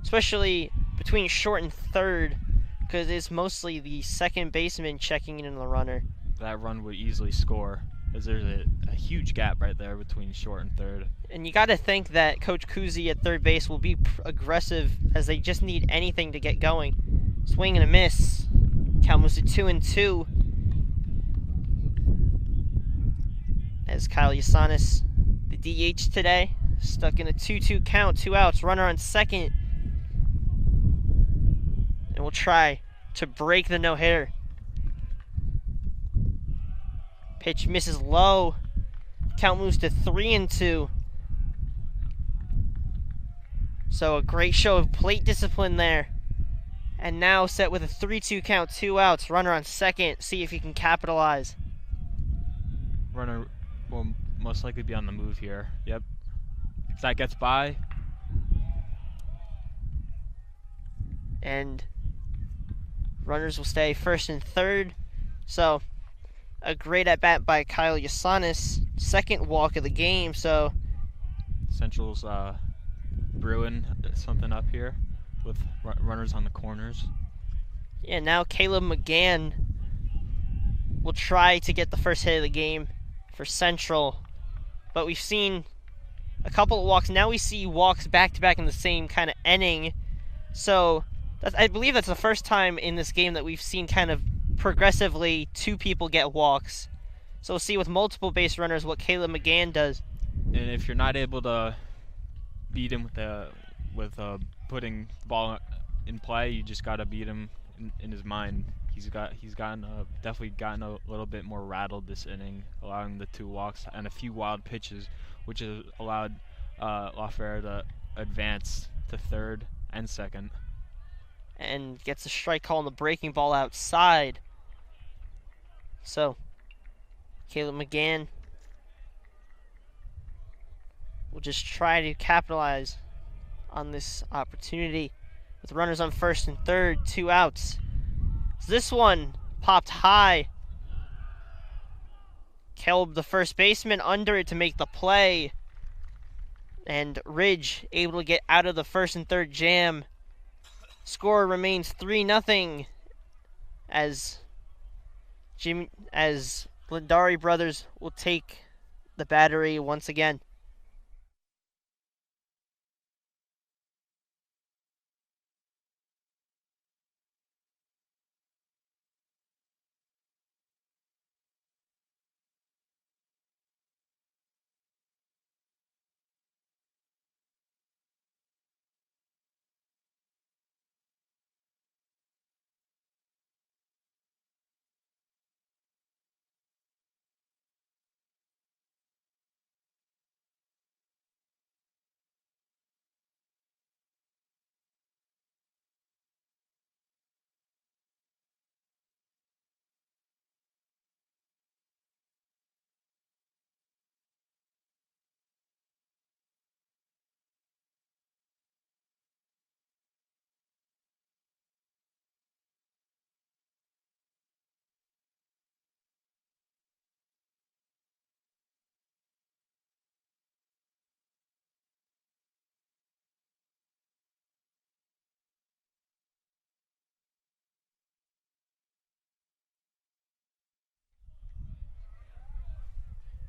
especially between short and third, because it's mostly the second baseman checking in the runner. That run would easily score, as there's a huge gap right there between short and third. And you got to think that Coach Kuzi at third base will be aggressive, as they just need anything to get going. Swing and a miss. Count moves to 2-2. As Kyle Yasanis, the DH today, stuck in a 2-2 count, 2 outs, runner on second. And we'll try to break the no-hitter. Pitch misses low. Count moves to 3-2. So a great show of plate discipline there, And now set with a 3-2 count, 2 outs. Runner on second. See if he can capitalize. Runner will most likely be on the move here. Yep. If that gets by. And runners will stay first and third. So a great at bat by Kyle Yasanis. Second walk of the game. So Central's brewing something up here with runners on the corners. yeah, now Caleb McGann will try to get the first hit of the game for Central. But we've seen a couple of walks. Now we see walks back-to-back in the same kind of inning. So I believe that's the first time in this game that we've seen kind of progressively 2 people get walks. So we'll see with multiple base runners what Caleb McGann does. And if you're not able to beat him with putting the ball in play, you just gotta beat him in his mind. He's definitely gotten a little bit more rattled this inning, allowing the 2 walks and a few wild pitches, which has allowed LaFerre to advance to third and second. And gets a strike call on the breaking ball outside. So Caleb McGann will just try to capitalize on this opportunity with runners on first and third, 2 outs. So this one popped high. Caleb, the first baseman, under it to make the play. And Ridge able to get out of the first and third jam. Score remains 3-0 as Lindari brothers will take the battery once again.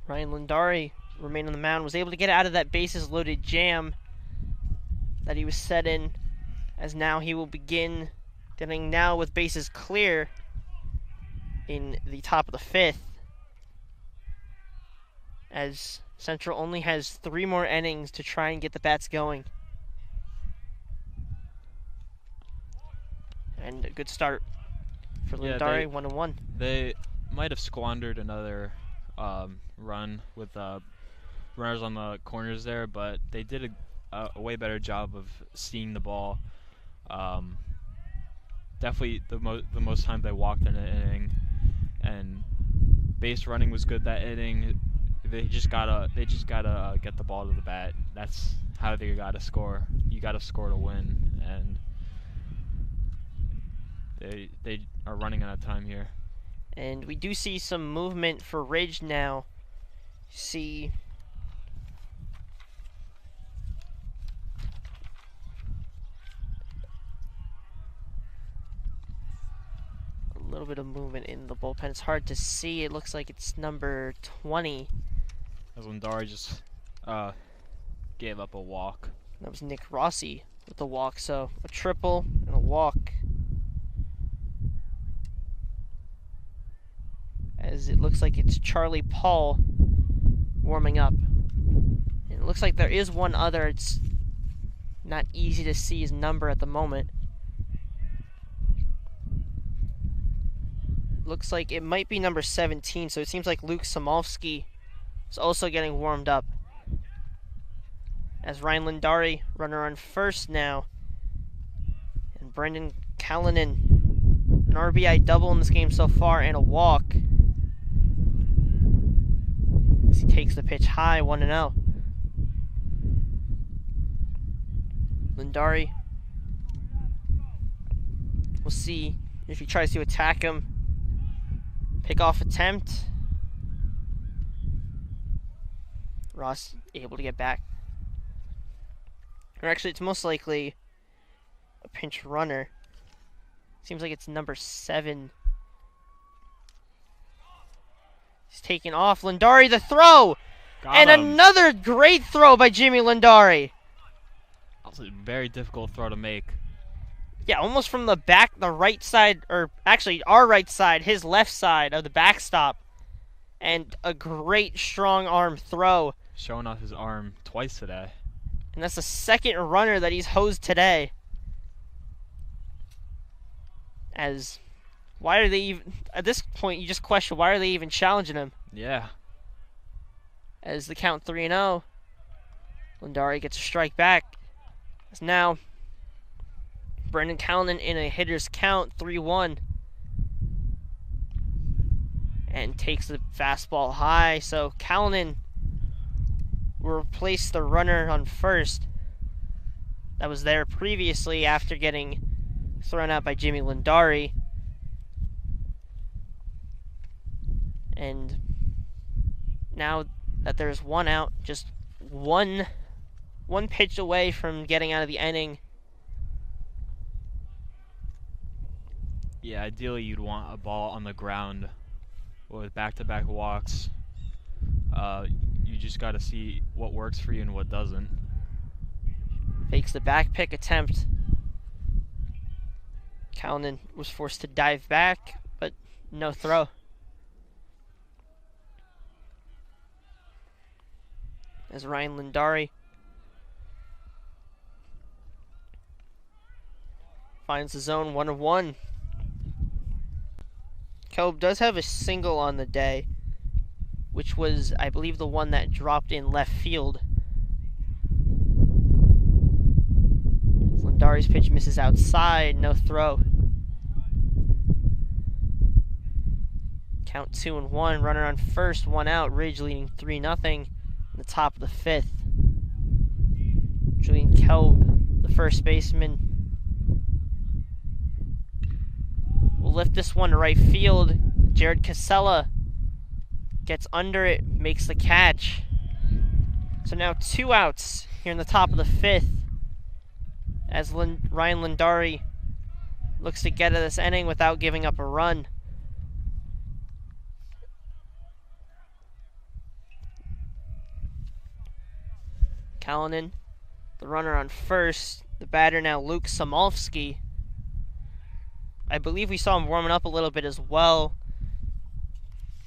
Ryan Lindari remained on the mound, was able to get out of that bases loaded jam that he was set in, as now he will begin getting now with bases clear in the top of the 5th, as Central only has 3 more innings to try and get the bats going. And a good start for Lindari, 1-1. They might have squandered another run with runners on the corners there, but they did a way better job of seeing the ball. Definitely the most time they walked in an inning, and base running was good that inning. They just gotta get the ball to the bat. That's how they gotta score. You gotta score to win, and they are running out of time here. And we do see some movement for Ridge now. See a little bit of movement in the bullpen. It's hard to see. It looks like it's number 20. As Lindari just gave up a walk. That was Nick Rossi with the walk. So a triple and a walk. As it looks like it's Charlie Paul warming up. And it looks like there is one other. It's not easy to see his number at the moment. Looks like it might be number 17, so it seems like Luke Samolsky is also getting warmed up. As Ryan Lindari, runner on first now. And Brendan Callanan, an RBI double in this game so far and a walk. As he takes the pitch high, 1-0. Lindari. We'll see if he tries to attack him. Pickoff attempt. Ross able to get back. Or actually, it's most likely a pinch runner. Seems like it's number 7. He's taking off. Lindari, the throw! Got And him. another great throw by Jimmy Lindari. That was a very difficult throw to make. Yeah, almost from the back, the right side, or actually our right side, his left side of the backstop. And a great strong arm throw. Showing off his arm twice today. And that's the second runner that he's hosed today. As, why are they even, at this point you just question, why are they even challenging him? Yeah. As the count 3-0. Lindari gets a strike back. As now, Brendan Callanan in a hitter's count, 3-1. And takes the fastball high. So Callanan will replace the runner on first that was there previously after getting thrown out by Jimmy Lindari. And now that there's one out, just one pitch away from getting out of the inning. Yeah, ideally you'd want a ball on the ground with back-to-back walks. You just got to see what works for you and what doesn't. Fakes the back pick attempt. Callanan was forced to dive back, but no throw. As Ryan Lindari finds the zone, 1-1. Kelb does have a single on the day, which was, I believe, the one that dropped in left field. Lindari's pitch misses outside, no throw. Count 2-1, runner on first, 1 out. Ridge leading 3-0 in the top of the 5th. Julian Kelb, the first baseman, will lift this one to right field. Jared Casella gets under it, makes the catch. So now 2 outs here in the top of the 5th as Ryan Lindari looks to get to this inning without giving up a run. Callanan, the runner on first. The batter now Luke Samolfsky. I believe we saw him warming up a little bit as well.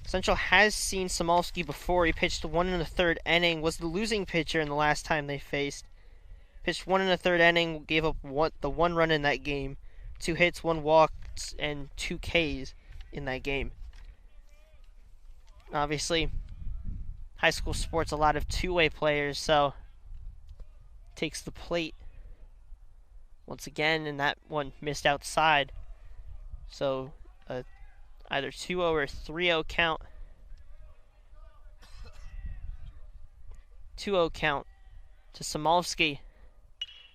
Central has seen Samolfsky before. He pitched 1 1/3 inning, was the losing pitcher in the last time they faced. Pitched 1 1/3 inning, gave up the 1 run in that game. 2 hits, 1 walk, and 2 Ks in that game. Obviously, high school sports, a lot of two-way players, so takes the plate once again, and that one missed outside. So either 2-0 or 3-0 count. 2-0 count to Samolfsky.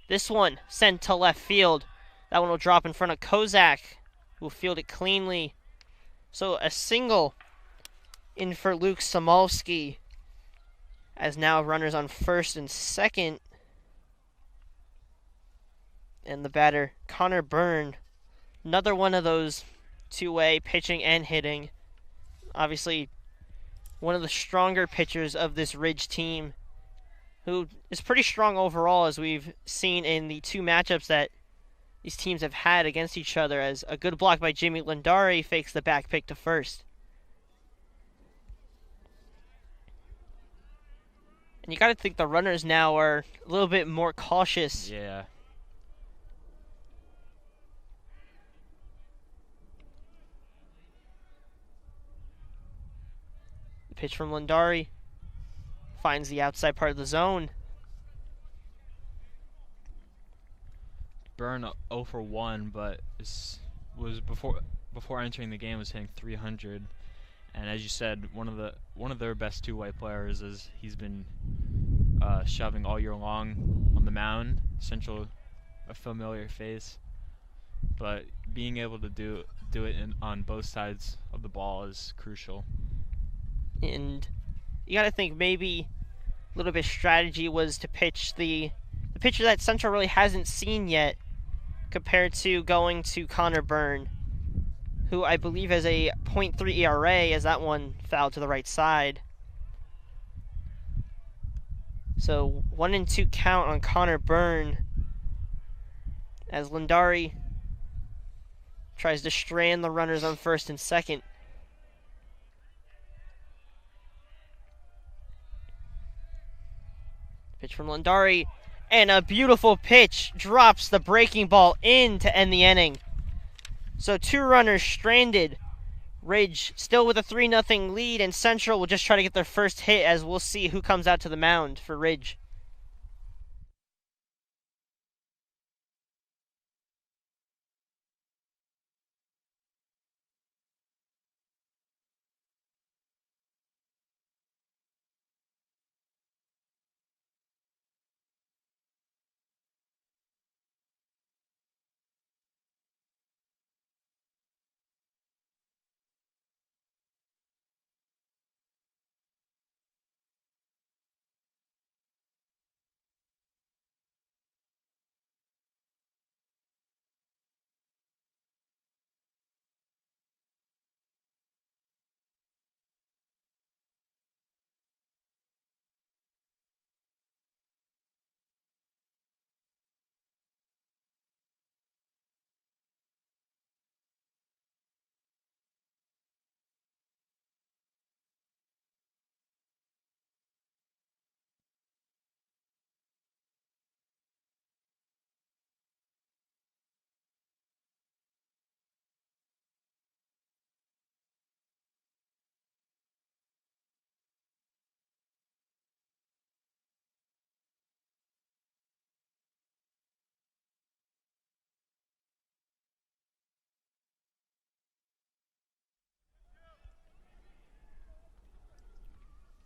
This one sent to left field. That one will drop in front of Kozak, who will field it cleanly. So a single in for Luke Samolfsky, as now runners on first and second. And the batter, Connor Byrne, another one of those two-way pitching and hitting. Obviously, one of the stronger pitchers of this Ridge team, who is pretty strong overall, as we've seen in the 2 matchups that these teams have had against each other, as a good block by Jimmy Lindari fakes the back pick to first. And you got to think the runners now are a little bit more cautious. Yeah. Pitch from Lindari finds the outside part of the zone. Byrne 0 for 1, but was before entering the game was hitting 300. And as you said, one of their best two-way players, is he's been shoving all year long on the mound. Central, a familiar face, but being able to do it on both sides of the ball is crucial. And you got to think maybe a little bit of strategy was to pitch the pitcher that Central really hasn't seen yet, compared to going to Connor Byrne, who I believe has a .3 ERA, as that one fouled to the right side. So 1-2 count on Connor Byrne as Lindari tries to strand the runners on first and second. Pitch from Lindari, and a beautiful pitch drops the breaking ball in to end the inning. So 2 runners stranded. Ridge still with a 3-0 lead, and Central will just try to get their first hit, as we'll see who comes out to the mound for Ridge.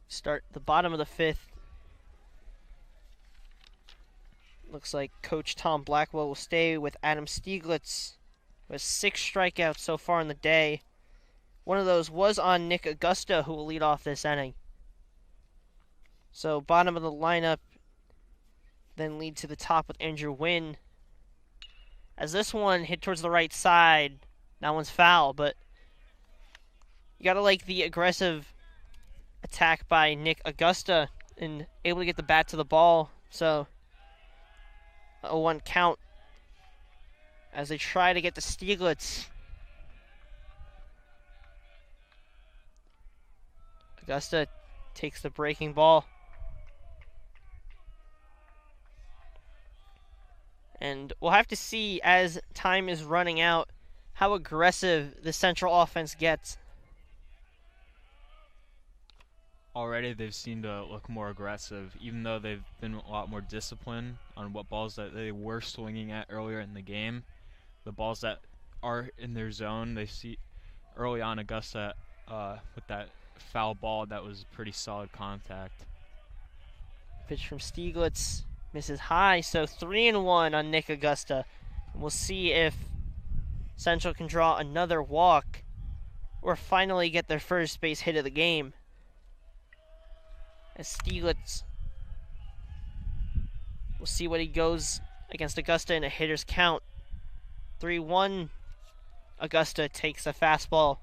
Start the bottom of the 5th. Looks like Coach Tom Blackwell will stay with Adam Stieglitz, who has 6 strikeouts so far in the day. One of those was on Nick Augusta, who will lead off this inning. So bottom of the lineup, then lead to the top with Andrew Wynn. As this one hit towards the right side, that one's foul, but you gotta like the aggressive attack by Nick Augusta and able to get the bat to the ball. So a 0-1 count as they try to get to Stieglitz. Augusta takes the breaking ball. And we'll have to see, as time is running out, how aggressive the Central offense gets. Already they've seemed to look more aggressive, even though they've been a lot more disciplined on what balls that they were swinging at earlier in the game. The balls that are in their zone, they see early on Augusta with that foul ball that was pretty solid contact. Pitch from Stieglitz misses high, so 3-1 on Nick Augusta. And we'll see if Central can draw another walk or finally get their first base hit of the game. As Stieglitz, we'll see what he goes against Augusta in a hitter's count. 3-1. Augusta takes a fastball.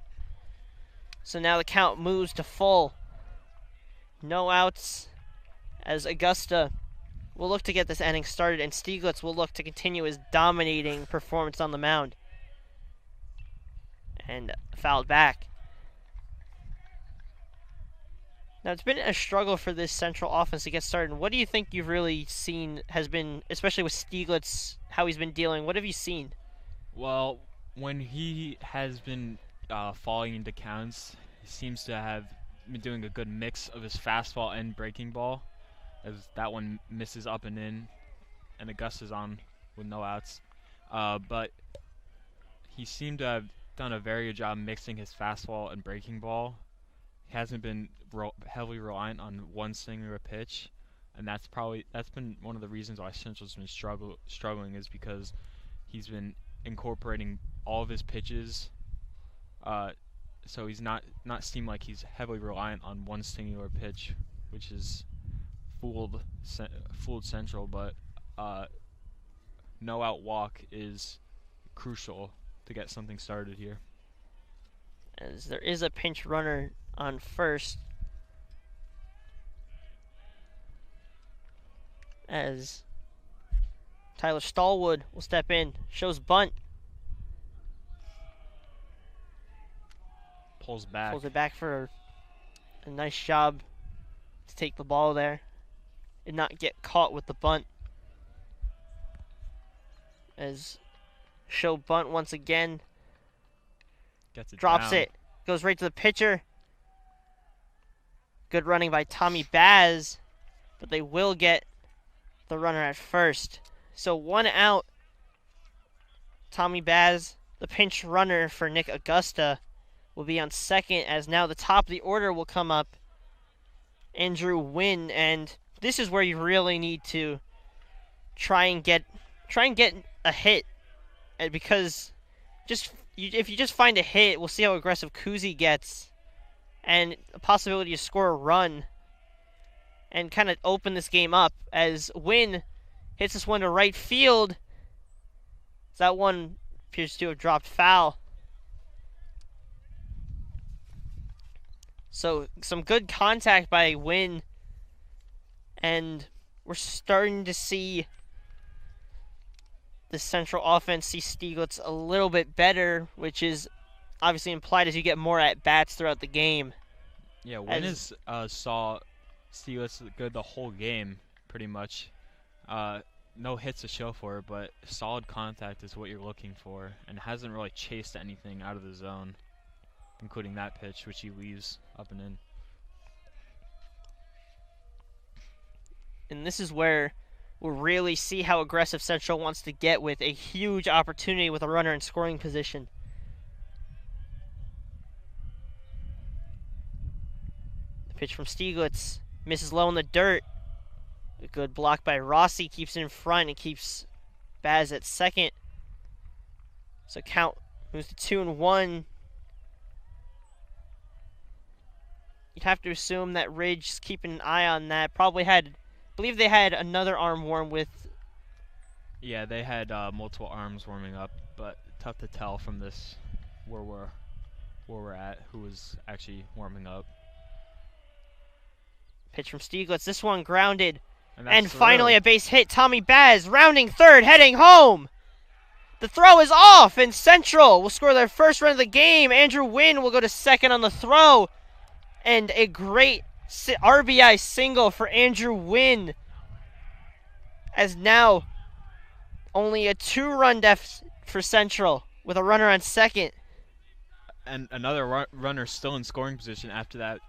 So now the count moves to full. No outs as Augusta will look to get this inning started, and Stieglitz will look to continue his dominating performance on the mound. And fouled back. Now, it's been a struggle for this Central offense to get started. What do you think you've really seen has been, especially with Stieglitz, how he's been dealing? What have you seen? Well, when he has been falling into counts, he seems to have been doing a good mix of his fastball and breaking ball, as that one misses up and in, and Augusta's on with no outs. but he seemed to have done a very good job mixing his fastball and breaking ball. He hasn't been heavily reliant on one singular pitch, and that's been one of the reasons why Central's been struggling is because he's been incorporating all of his pitches, so he's not seem like he's heavily reliant on one singular pitch, which has fooled Central. But no out walk is crucial to get something started here. As there is a pinch runner on first, as Tyler Stallwood will step in, shows bunt, Pulls back. pulls it back for a nice job to take the ball there and not get caught with the bunt. As show bunt once again, Gets it drops down. it, goes right to the pitcher. Good running by Tommy Baz, but they will get the runner at first. So 1 out. Tommy Baz, the pinch runner for Nick Augusta, will be on second, as now the top of the order will come up. Andrew Wynn, and this is where you really need to try and get a hit, because if you just find a hit, we'll see how aggressive Kuzi gets, and a possibility to score a run and kind of open this game up, as Wynn hits this one to right field. That one appears to have dropped foul. So some good contact by Wynn, and we're starting to see the Central offense see Stieglitz a little bit better, which is obviously implied as you get more at-bats throughout the game. Yeah, Wynn saw Stieglitz good the whole game, pretty much. No hits to show for it, but solid contact is what you're looking for, and hasn't really chased anything out of the zone, including that pitch, which he leaves up and in. And this is where we'll really see how aggressive Central wants to get, with a huge opportunity with a runner in scoring position. The pitch from Stieglitz misses low in the dirt. A good block by Rossi keeps it in front and keeps Baz at second. So count moves to 2-1. You'd have to assume that Ridge is keeping an eye on that. I believe they had another arm warm with. Yeah, they had multiple arms warming up, but tough to tell from this where we're at who was actually warming up. Pitch from Stieglitz. This one grounded. And And finally a base hit. Tommy Baz rounding third, heading home. The throw is off, and Central will score their first run of the game. Andrew Wynn will go to second on the throw. And a great RBI single for Andrew Wynn, as now only a 2-run deficit for Central with a runner on second. And another runner still in scoring position after that.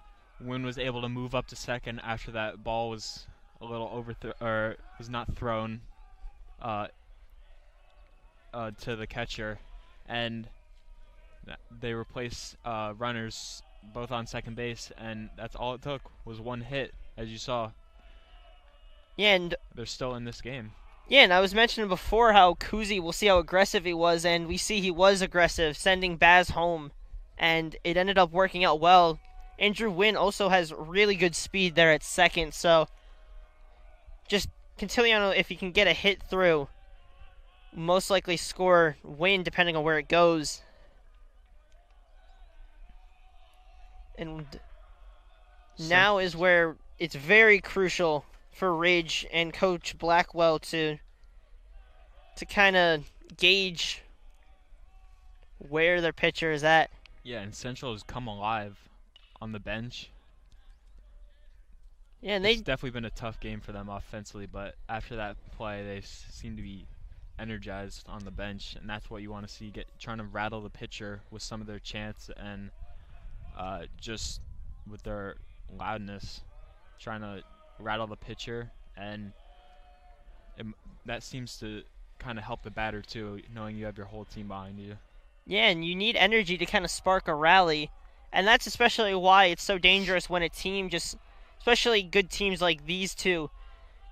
Wynn was able to move up to second after that ball was a little was not thrown to the catcher, and they replaced runners both on second base, and that's all it took was one hit, as you saw. Yeah, and they're still in this game. Yeah, and I was mentioning before how Kuzi, we'll see how aggressive he was, and we see he was aggressive, sending Baz home, and it ended up working out well. Andrew Wynn also has really good speed there at second, so just Cantiliano, if he can get a hit through, most likely score Wynn depending on where it goes. And now is where it's very crucial for Ridge and Coach Blackwell to kind of gauge where their pitcher is at. Yeah, and Central has come alive on the bench. Yeah, and it's definitely been a tough game for them offensively, but after that play, they seem to be energized on the bench, and that's what you want to see, trying to rattle the pitcher with some of their chants and just with their loudness, trying to rattle the pitcher, and that seems to kind of help the batter too, knowing you have your whole team behind you. Yeah, and you need energy to kind of spark a rally. And that's especially why it's so dangerous when a team just, especially good teams like these two,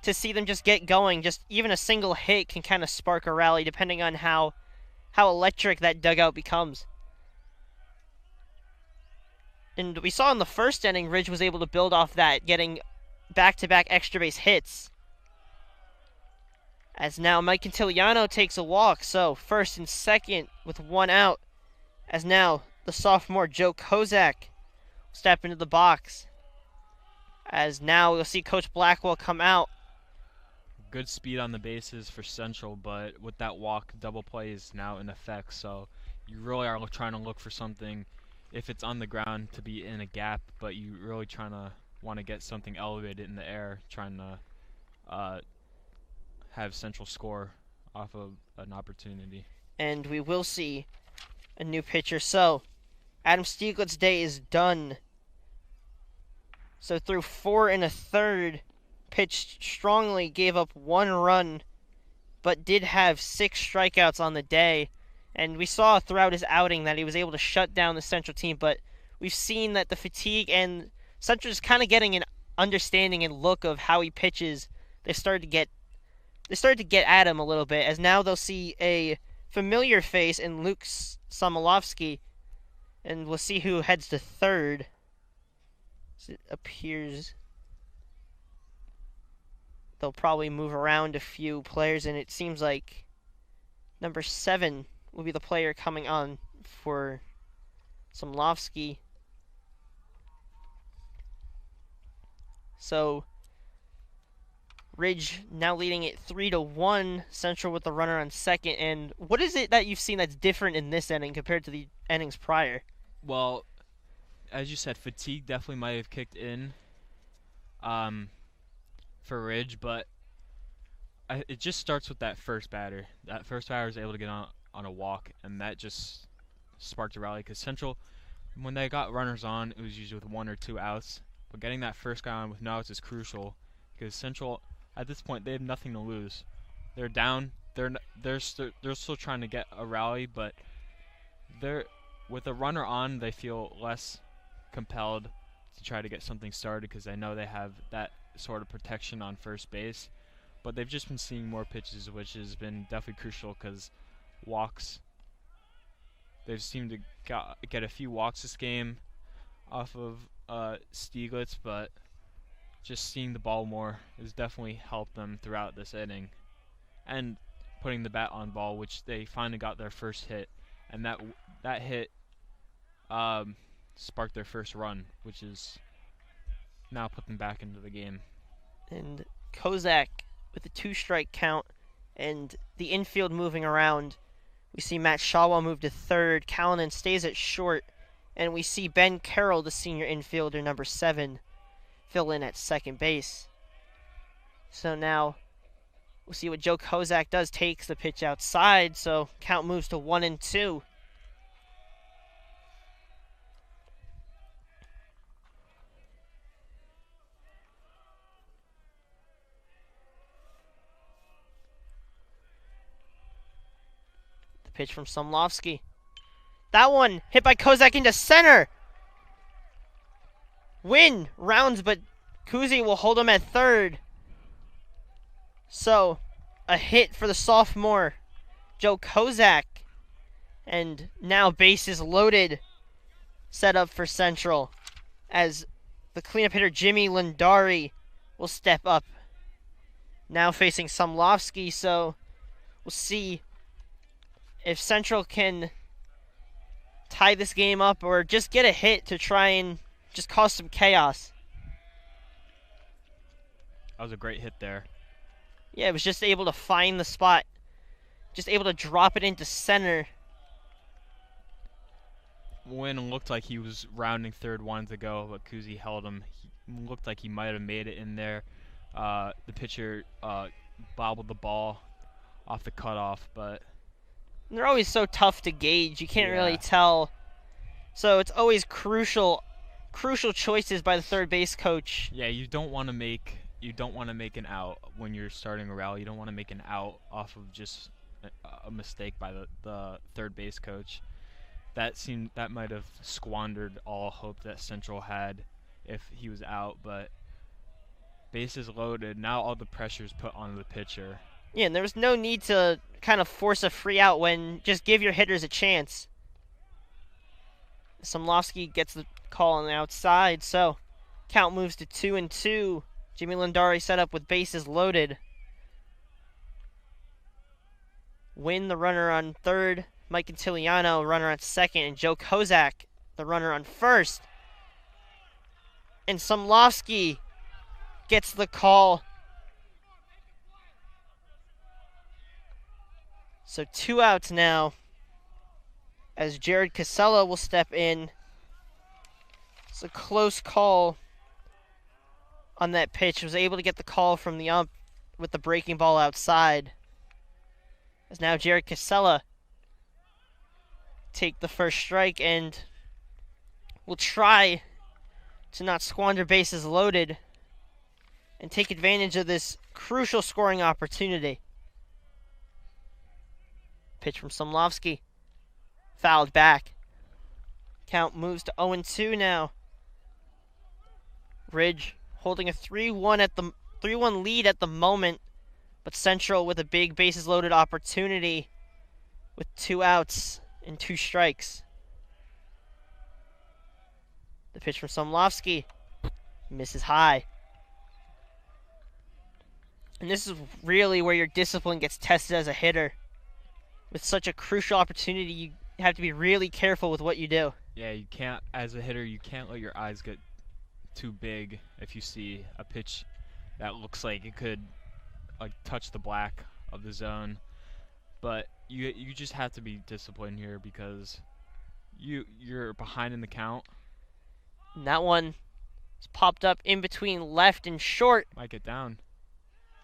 to see them just get going. Just even a single hit can kind of spark a rally depending on how electric that dugout becomes. And we saw in the first inning, Ridge was able to build off that, getting back-to-back extra base hits. As now Mike Quintiliano takes a walk, so first and second with one out. As now the sophomore Joe Kozak step into the box. As now we'll see Coach Blackwell come out. Good speed on the bases for Central, but with that walk, double play is now in effect, so you really are trying to look for something, if it's on the ground, to be in a gap, but you really want to get something elevated in the air, trying to have Central score off of an opportunity. And we will see a new pitcher. So Adam Stieglitz's day is done. So through 4 1/3, pitched strongly, gave up 1 run, but did have 6 strikeouts on the day. And we saw throughout his outing that he was able to shut down the Central team, but we've seen that the fatigue and Central is kind of getting an understanding and look of how he pitches. They started to get at him a little bit, as now they'll see a familiar face in Luke Somolovsky, and we'll see who heads to third. So it appears they'll probably move around a few players, and it seems like number 7 will be the player coming on for Somolovsky. So Ridge now leading it 3-1. Central with the runner on second. And what is it that you've seen that's different in this inning compared to the innings prior? Well, as you said, fatigue definitely might have kicked in for Ridge, but it just starts with that first batter. That first batter was able to get on a walk, and that just sparked a rally, because Central, when they got runners on, it was usually with 1 or 2 outs. But getting that first guy on with no outs is crucial, because Central, at this point, they have nothing to lose. They're down. They're still trying to get a rally, but with a runner on, they feel less compelled to try to get something started, because they know they have that sort of protection on first base. But they've just been seeing more pitches, which has been definitely crucial, because walks, they've seemed to get a few walks this game off of Stieglitz, but just seeing the ball more has definitely helped them throughout this inning, and putting the bat on ball, which they finally got their first hit, and that hit sparked their first run, which is now put them back into the game. And Kozak with a 2-strike count, and the infield moving around. We see Matt Shawwell move to third. Callanan stays at short, and we see Ben Carroll, the senior infielder, number 7, fill in at second base. So now we'll see what Joe Kozak does. Takes the pitch outside, so count moves to 1-2. The pitch from Somolovsky. That one hit by Kozak into center. Win rounds, but Kuzi will hold him at third. So, a hit for the sophomore, Joe Kozak. And now bases loaded. Set up for Central, as the cleanup hitter Jimmy Lindari will step up. Now facing Somolovsky, so we'll see if Central can tie this game up or just get a hit to try and just cause some chaos. That was a great hit there. Yeah, it was just able to find the spot. Just able to drop it into center. Wynn looked like he was rounding third, wanted to go, but Kuzi held him. He looked like he might have made it in there. The pitcher bobbled the ball off the cutoff, but they're always so tough to gauge. You can't really Yeah. tell. So it's always crucial choices by the third base coach. yeah, you don't want to make an out when you're starting a rally. You don't want to make an out off of just a mistake by the third base coach. That might have squandered all hope that Central had if he was out, but bases loaded. Now all the pressure is put on the pitcher. Yeah, and there was no need to kind of force a free out when just give your hitters a chance. Somlovsky gets the call on the outside, so count moves to 2-2. Jimmy Lindari set up with bases loaded. Win, the runner on third. Mike Antiliano, runner on second. And Joe Kozak, the runner on first. And Somlovsky gets the call. So 2 outs now, as Jared Casella will step in. It's a close call on that pitch. Was able to get the call from the ump with the breaking ball outside. As now Jared Casella take the first strike and will try to not squander bases loaded and take advantage of this crucial scoring opportunity. Pitch from Somlovsky. Fouled back. Count moves to 0-2 now. Ridge holding a 3-1 lead at the moment, but Central with a big bases loaded opportunity with 2 outs and 2 strikes. The pitch from Somlovsky misses high. And this is really where your discipline gets tested as a hitter. With such a crucial opportunity, you have to be really careful with what you do. Yeah, you can't, as a hitter, you can't let your eyes get too big if you see a pitch that looks like it could touch the black of the zone. But you just have to be disciplined here because you're behind in the count. And that one is popped up in between left and short. Might get down.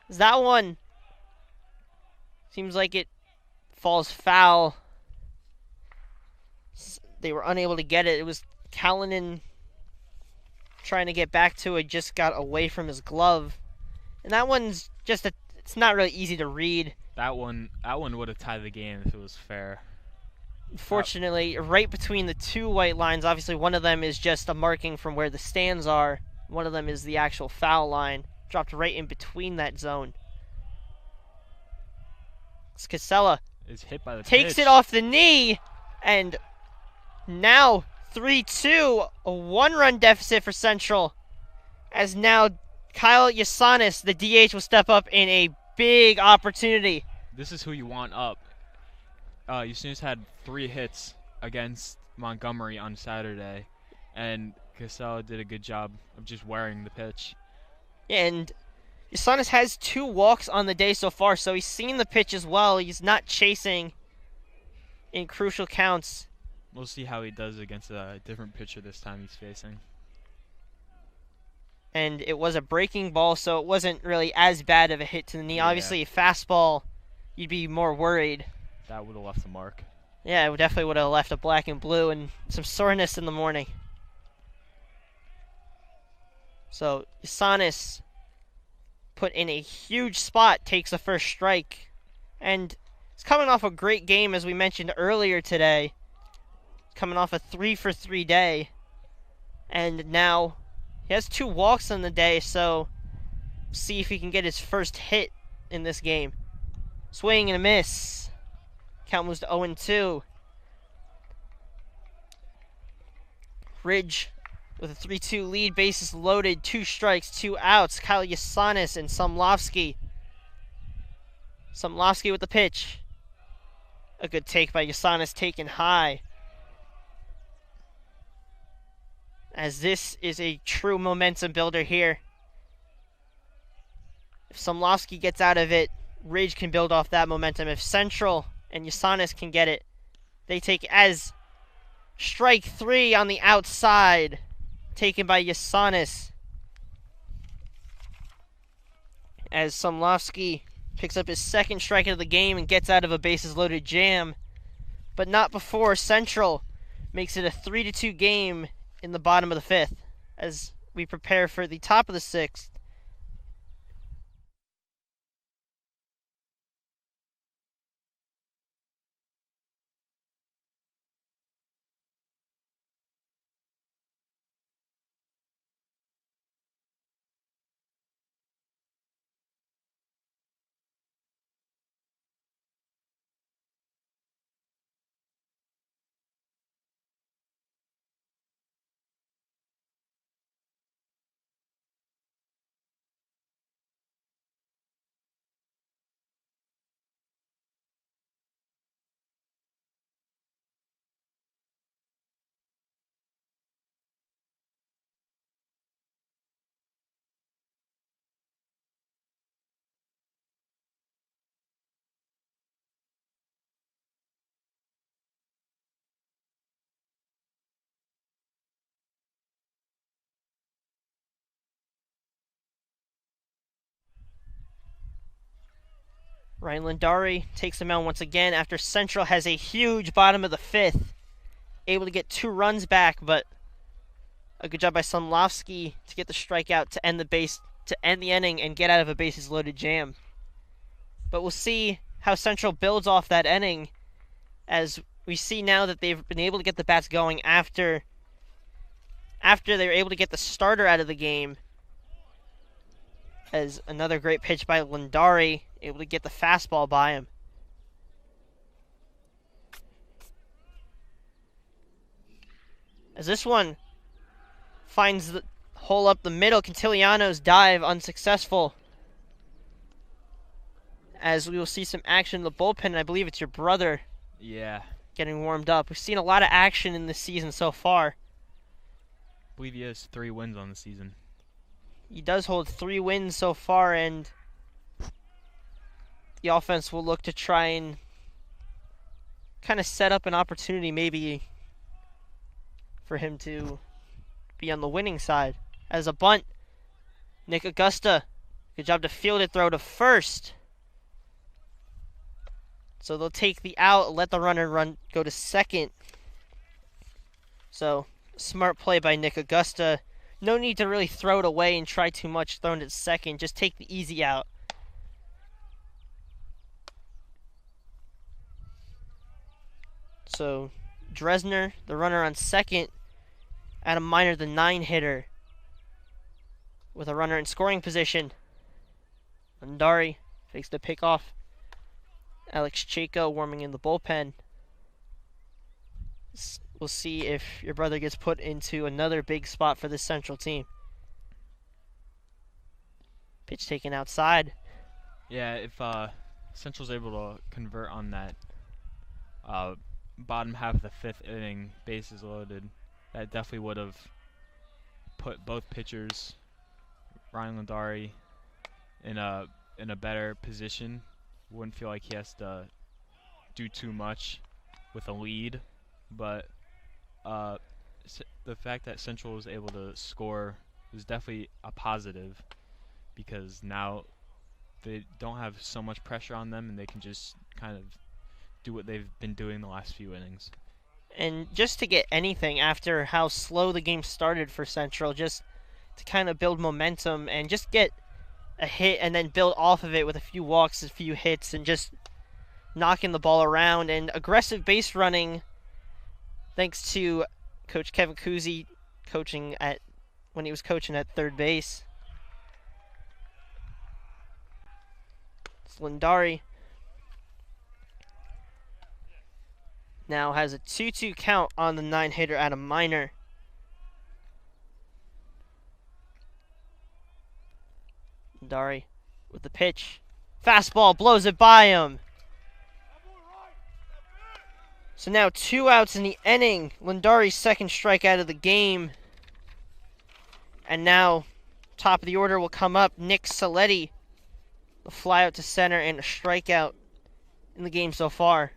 That one seems like it falls foul. They were unable to get it. It was Callanan trying to get back to it, just got away from his glove. And that one's just it's not really easy to read. That one would have tied the game if it was fair. Unfortunately, right between the 2 white lines, obviously one of them is just a marking from where the stands are. One of them is the actual foul line. Dropped right in between that zone. Casella is hit by the takes pitch. It off the knee, and now 3-2, a 1-run deficit for Central, as now Kyle Yasanis, the DH, will step up in a big opportunity. This is who you want up. Yasanis had 3 hits against Montgomery on Saturday, and Casella did a good job of just wearing the pitch. And Yasanis has 2 walks on the day so far, so he's seen the pitch as well. He's not chasing in crucial counts. We'll see how he does against a different pitcher this time he's facing. And it was a breaking ball, so it wasn't really as bad of a hit to the knee. Yeah. Obviously, a fastball, you'd be more worried. That would have left a mark. Yeah, it definitely would have left a black and blue and some soreness in the morning. So, Yasanis put in a huge spot, takes the first strike. And he's coming off a great game, as we mentioned earlier today. Coming off a 3-for-3 day. And now he has 2 walks on the day, so see if he can get his first hit in this game. Swing and a miss. Count moves to 0-2. Ridge with a 3-2 lead, bases loaded, 2 strikes, 2 outs. Kyle Yasanis and Somlovsky. Somlovsky with the pitch. A good take by Yasanis, taken high. As this is a true momentum builder here. If Somlovsky gets out of it, Ridge can build off that momentum. If Central and Yasanis can get it, they take as strike 3 on the outside, taken by Yasanis. As Somlovsky picks up his second strike of the game and gets out of a bases loaded jam, but not before Central makes it a 3-2 game in the bottom of the 5th as we prepare for the top of the 6th. Ryan Lindari takes the mound once again after Central has a huge bottom of the 5th. Able to get 2 runs back, but a good job by Slumlovsky to get the strikeout to end the inning and get out of a bases loaded jam. But we'll see how Central builds off that inning, as we see now that they've been able to get the bats going after they were able to get the starter out of the game. As another great pitch by Lindari, able to get the fastball by him. As this one finds the hole up the middle, Cantiliano's dive unsuccessful. As we will see some action in the bullpen, and I believe it's your brother. Yeah. Getting warmed up. We've seen a lot of action in this season so far. I believe he has 3 wins on the season. He does hold 3 wins so far, and the offense will look to try and kind of set up an opportunity maybe for him to be on the winning side. As a bunt, Nick Augusta, good job to field it, throw to first. So they'll take the out, let the runner go to second. So, smart play by Nick Augusta. No need to really throw it away and try too much throwing it to second. Just take the easy out. So, Dresner, the runner on second. Adam Miner, the 9-hitter, with a runner in scoring position. Lindari fakes the pickoff. Alex Chaco warming in the bullpen. We'll see if your brother gets put into another big spot for this Central team. Pitch taken outside. Yeah, if Central's able to convert on that bottom half of the 5th inning, bases loaded, that definitely would have put both pitchers, Ryan Lindari, in a better position. Wouldn't feel like he has to do too much with a lead, but the fact that Central was able to score is definitely a positive, because now they don't have so much pressure on them and they can just kind of do what they've been doing the last few innings. And just to get anything after how slow the game started for Central, just to kind of build momentum and just get a hit and then build off of it with a few walks, a few hits, and just knocking the ball around and aggressive base running, thanks to Coach Kevin Kuzi when he was coaching at third base. It's Lindari now has a 2-2 count on the 9-hitter Adam Miner. Lindari with the pitch. Fastball blows it by him. So now 2 outs in the inning. Lindari's second strikeout of the game. And now top of the order will come up Nick Saletti. The fly out to center and a strikeout in the game so far.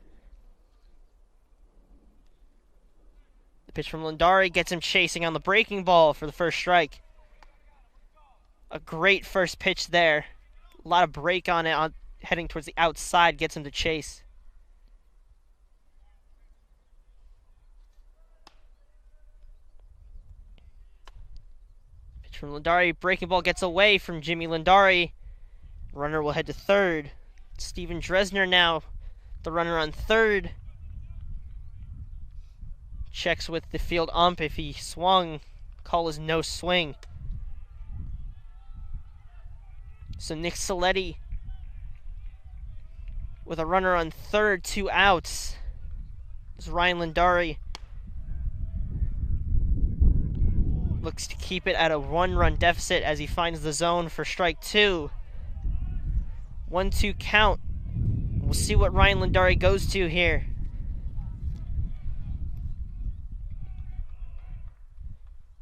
The pitch from Lindari gets him chasing on the breaking ball for the first strike. A great first pitch there. A lot of break on it, heading towards the outside, gets him to chase. Pitch from Lindari. Breaking ball gets away from Jimmy Lindari. Runner will head to third. Steven Dresner now, the runner on third. Checks with the field ump if he swung. Call is no swing. So Nick Saletti with a runner on third, 2 outs. This is Ryan Lindari. Looks to keep it at a 1-run deficit as he finds the zone for strike 2. 1-2 count. We'll see what Ryan Lindari goes to here.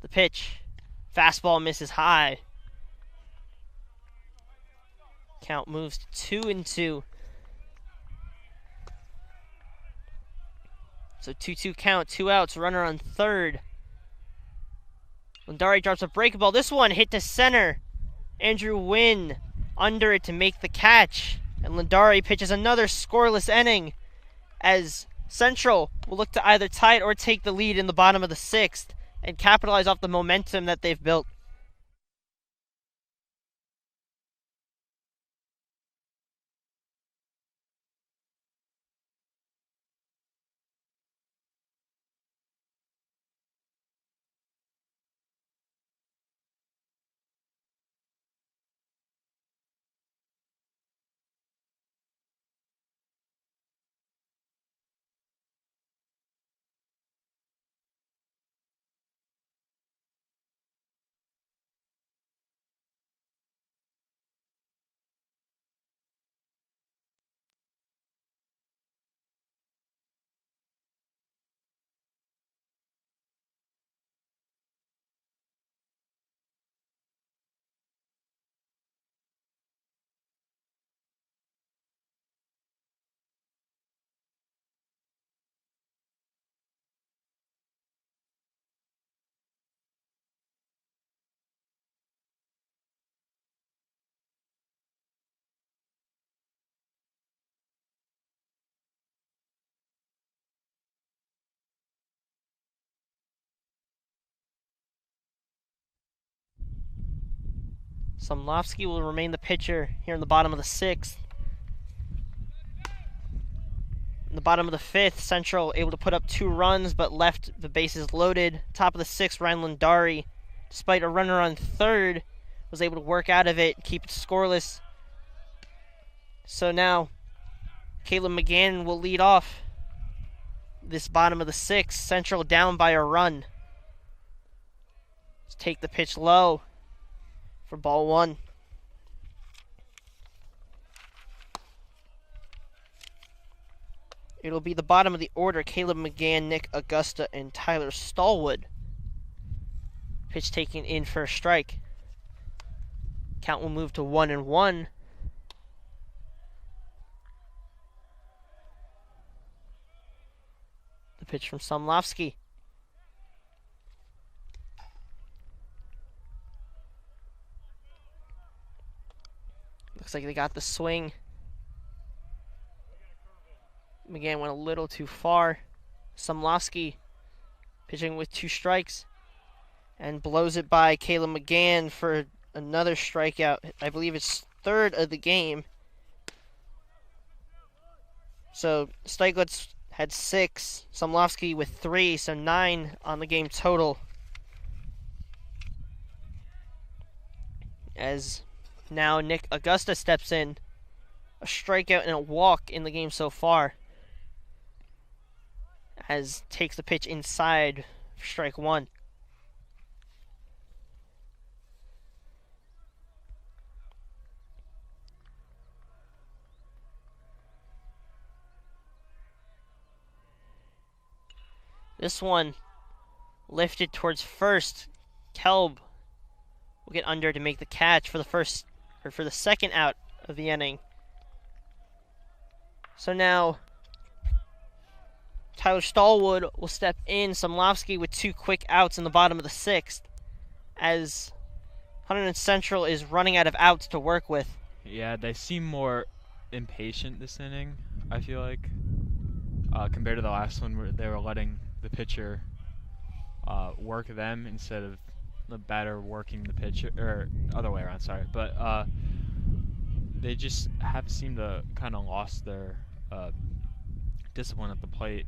The pitch. Fastball misses high. Count moves to 2-2. So 2-2 count, 2 outs, runner on third. Lindari drops a breaking ball. This one hit to center. Andrew Wynn under it to make the catch And Lindari pitches another scoreless inning as Central will look to either tie it or take the lead in the bottom of the 6th and capitalize off the momentum that they've built. Somlovsky will remain the pitcher here in the bottom of the 6th. In the bottom of the 5th, Central able to put up 2 runs but left the bases loaded. Top of the 6th, Ryan Lindari, despite a runner on third, was able to work out of it, keep it scoreless. So now, Caleb McGann will lead off this bottom of the 6th. Central down by a run. Let's take the pitch low for ball 1. It'll be the bottom of the order. Caleb McGann, Nick Augusta, and Tyler Stallwood. Pitch taken in for a strike. Count will move to 1-1. The pitch from Somlovsky. Looks like they got the swing. McGann went a little too far. Somlovsky pitching with 2 strikes and blows it by Caleb McGann for another strikeout. I believe it's 3rd of the game. So Steiglitz had 6, Somlovsky with 3, so 9 on the game total. As now Nick Augusta steps in. A strikeout and a walk in the game so far. As takes the pitch inside for strike 1. This one lifted towards first. Kelb will get under to make the catch for the second out of the inning. So now Tyler Stallwood will step in. Somlovsky with 2 quick outs in the bottom of the 6th as Hunterdon Central is running out of outs to work with. Yeah, they seem more impatient this inning, I feel like, compared to the last one where they were letting the pitcher work them instead of the batter working the pitcher, or other way around, sorry. But they just have seemed to kind of lost their discipline at the plate,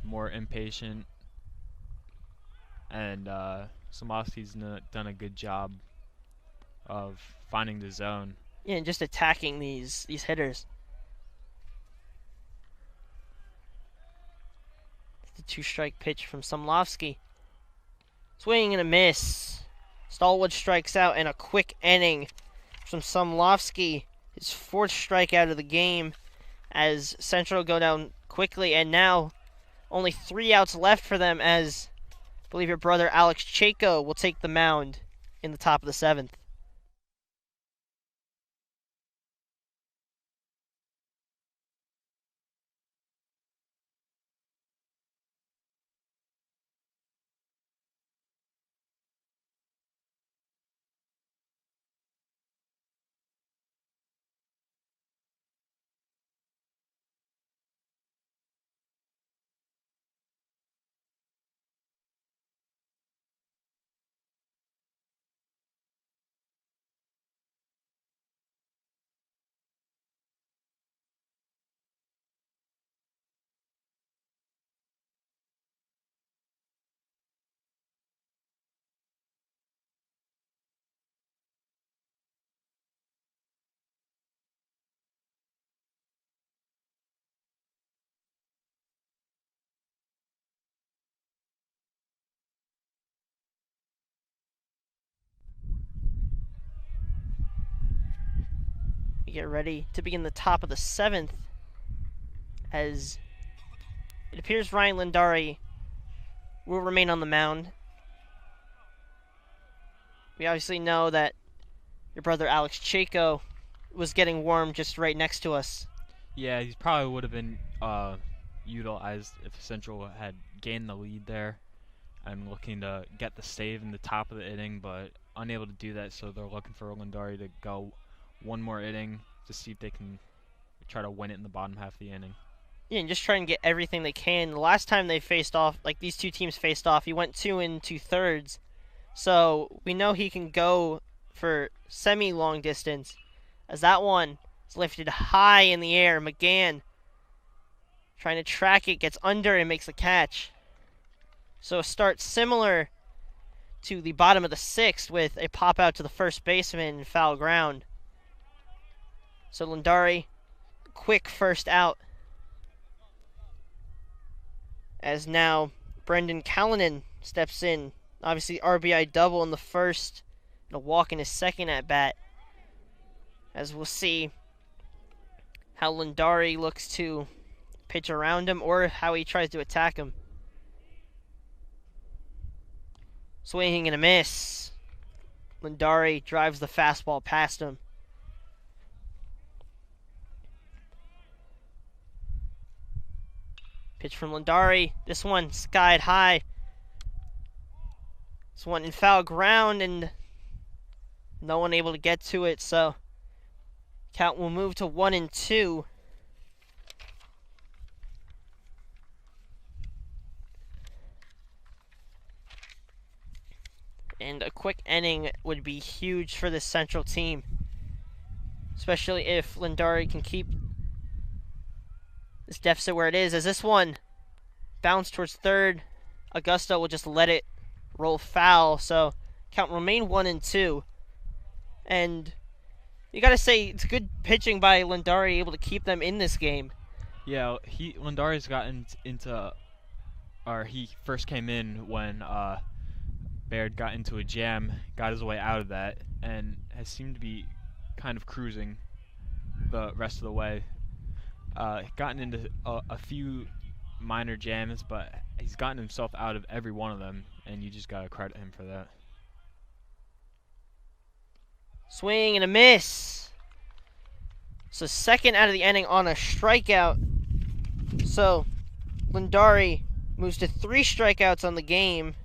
more impatient, and Somlovsky's done a good job of finding the zone. Yeah, and just attacking these hitters. The 2-strike pitch from Somlovsky. Swing and a miss. Stallwood strikes out, and a quick inning from Somlovsky. His 4th strikeout of the game as Central go down quickly, and now only 3 outs left for them as I believe your brother Alex Chaco will take the mound in the top of the 7th. get ready to begin the top of the 7th, as it appears Ryan Lindari will remain on the mound. We obviously know that your brother Alex Chaco was getting warm just right next to us. Yeah, he probably would have been utilized if Central had gained the lead there and looking to get the save in the top of the inning, but unable to do that, so they're looking for Lindari to go one more inning to see if they can try to win it in the bottom half of the inning. Yeah, and just try and get everything they can. The last time they faced off, like these two teams faced off, he went 2 2/3. So we know he can go for semi-long distance, as that one is lifted high in the air. McGann trying to track it, gets under and makes the catch. So a start similar to the bottom of the 6th with a pop out to the first baseman, foul ground. So Lindari, quick first out. As now Brendan Callanan steps in. Obviously RBI double in the first, and a walk in his second at bat. As we'll see how Lindari looks to pitch around him or how he tries to attack him. Swinging and a miss. Lindari drives the fastball past him. Pitch from Lindari. This one skied high. This one in foul ground and no one able to get to it, so count will move to 1-2. And a quick inning would be huge for this Central team, especially if Lindari can keep this deficit where it is. As this one bounced towards third, Augusta will just let it roll foul, so count will remain 1-2. And you gotta say, it's good pitching by Lindari, able to keep them in this game. Yeah, Lindari's gotten into, or he first came in when Baird got into a jam, got his way out of that, and has seemed to be kind of cruising the rest of the way. Gotten into a few minor jams, but he's gotten himself out of every one of them, and you just gotta credit him for that. Swing and a miss. So second out of the inning on a strikeout. So Lindari moves to 3 strikeouts on the game.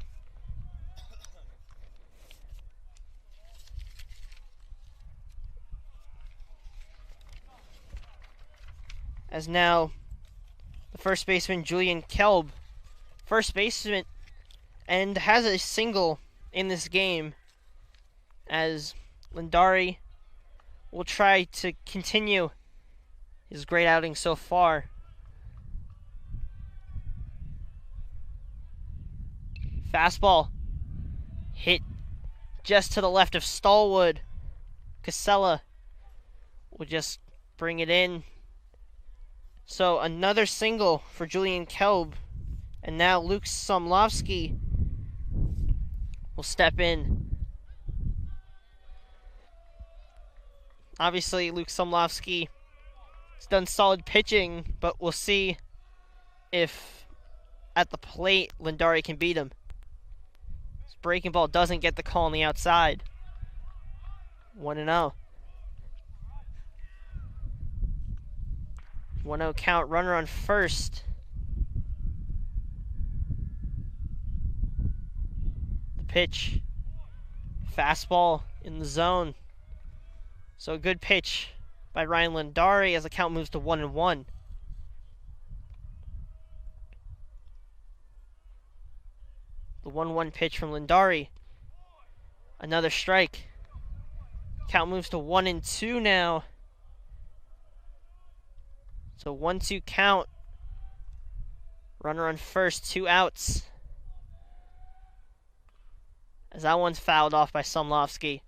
As now the first baseman Julian Kelb, first baseman, and has a single in this game, as Lindari will try to continue his great outing so far. Fastball hit just to the left of Stallwood. Casella will just bring it in. So another single for Julian Kelb. And now Luke Somlovsky will step in. Obviously, Luke Somlovsky has done solid pitching, but we'll see if at the plate Lindari can beat him. This breaking ball doesn't get the call on the outside. 1-0. 1-0 count, runner on first. The pitch, fastball in the zone. So a good pitch by Ryan Lindari as the count moves to 1-1. The 1-1 pitch from Lindari. Another strike. Count moves to 1-2 now. So 1-2 count. Runner on first, 2 outs. As that one's fouled off by Somlovsky.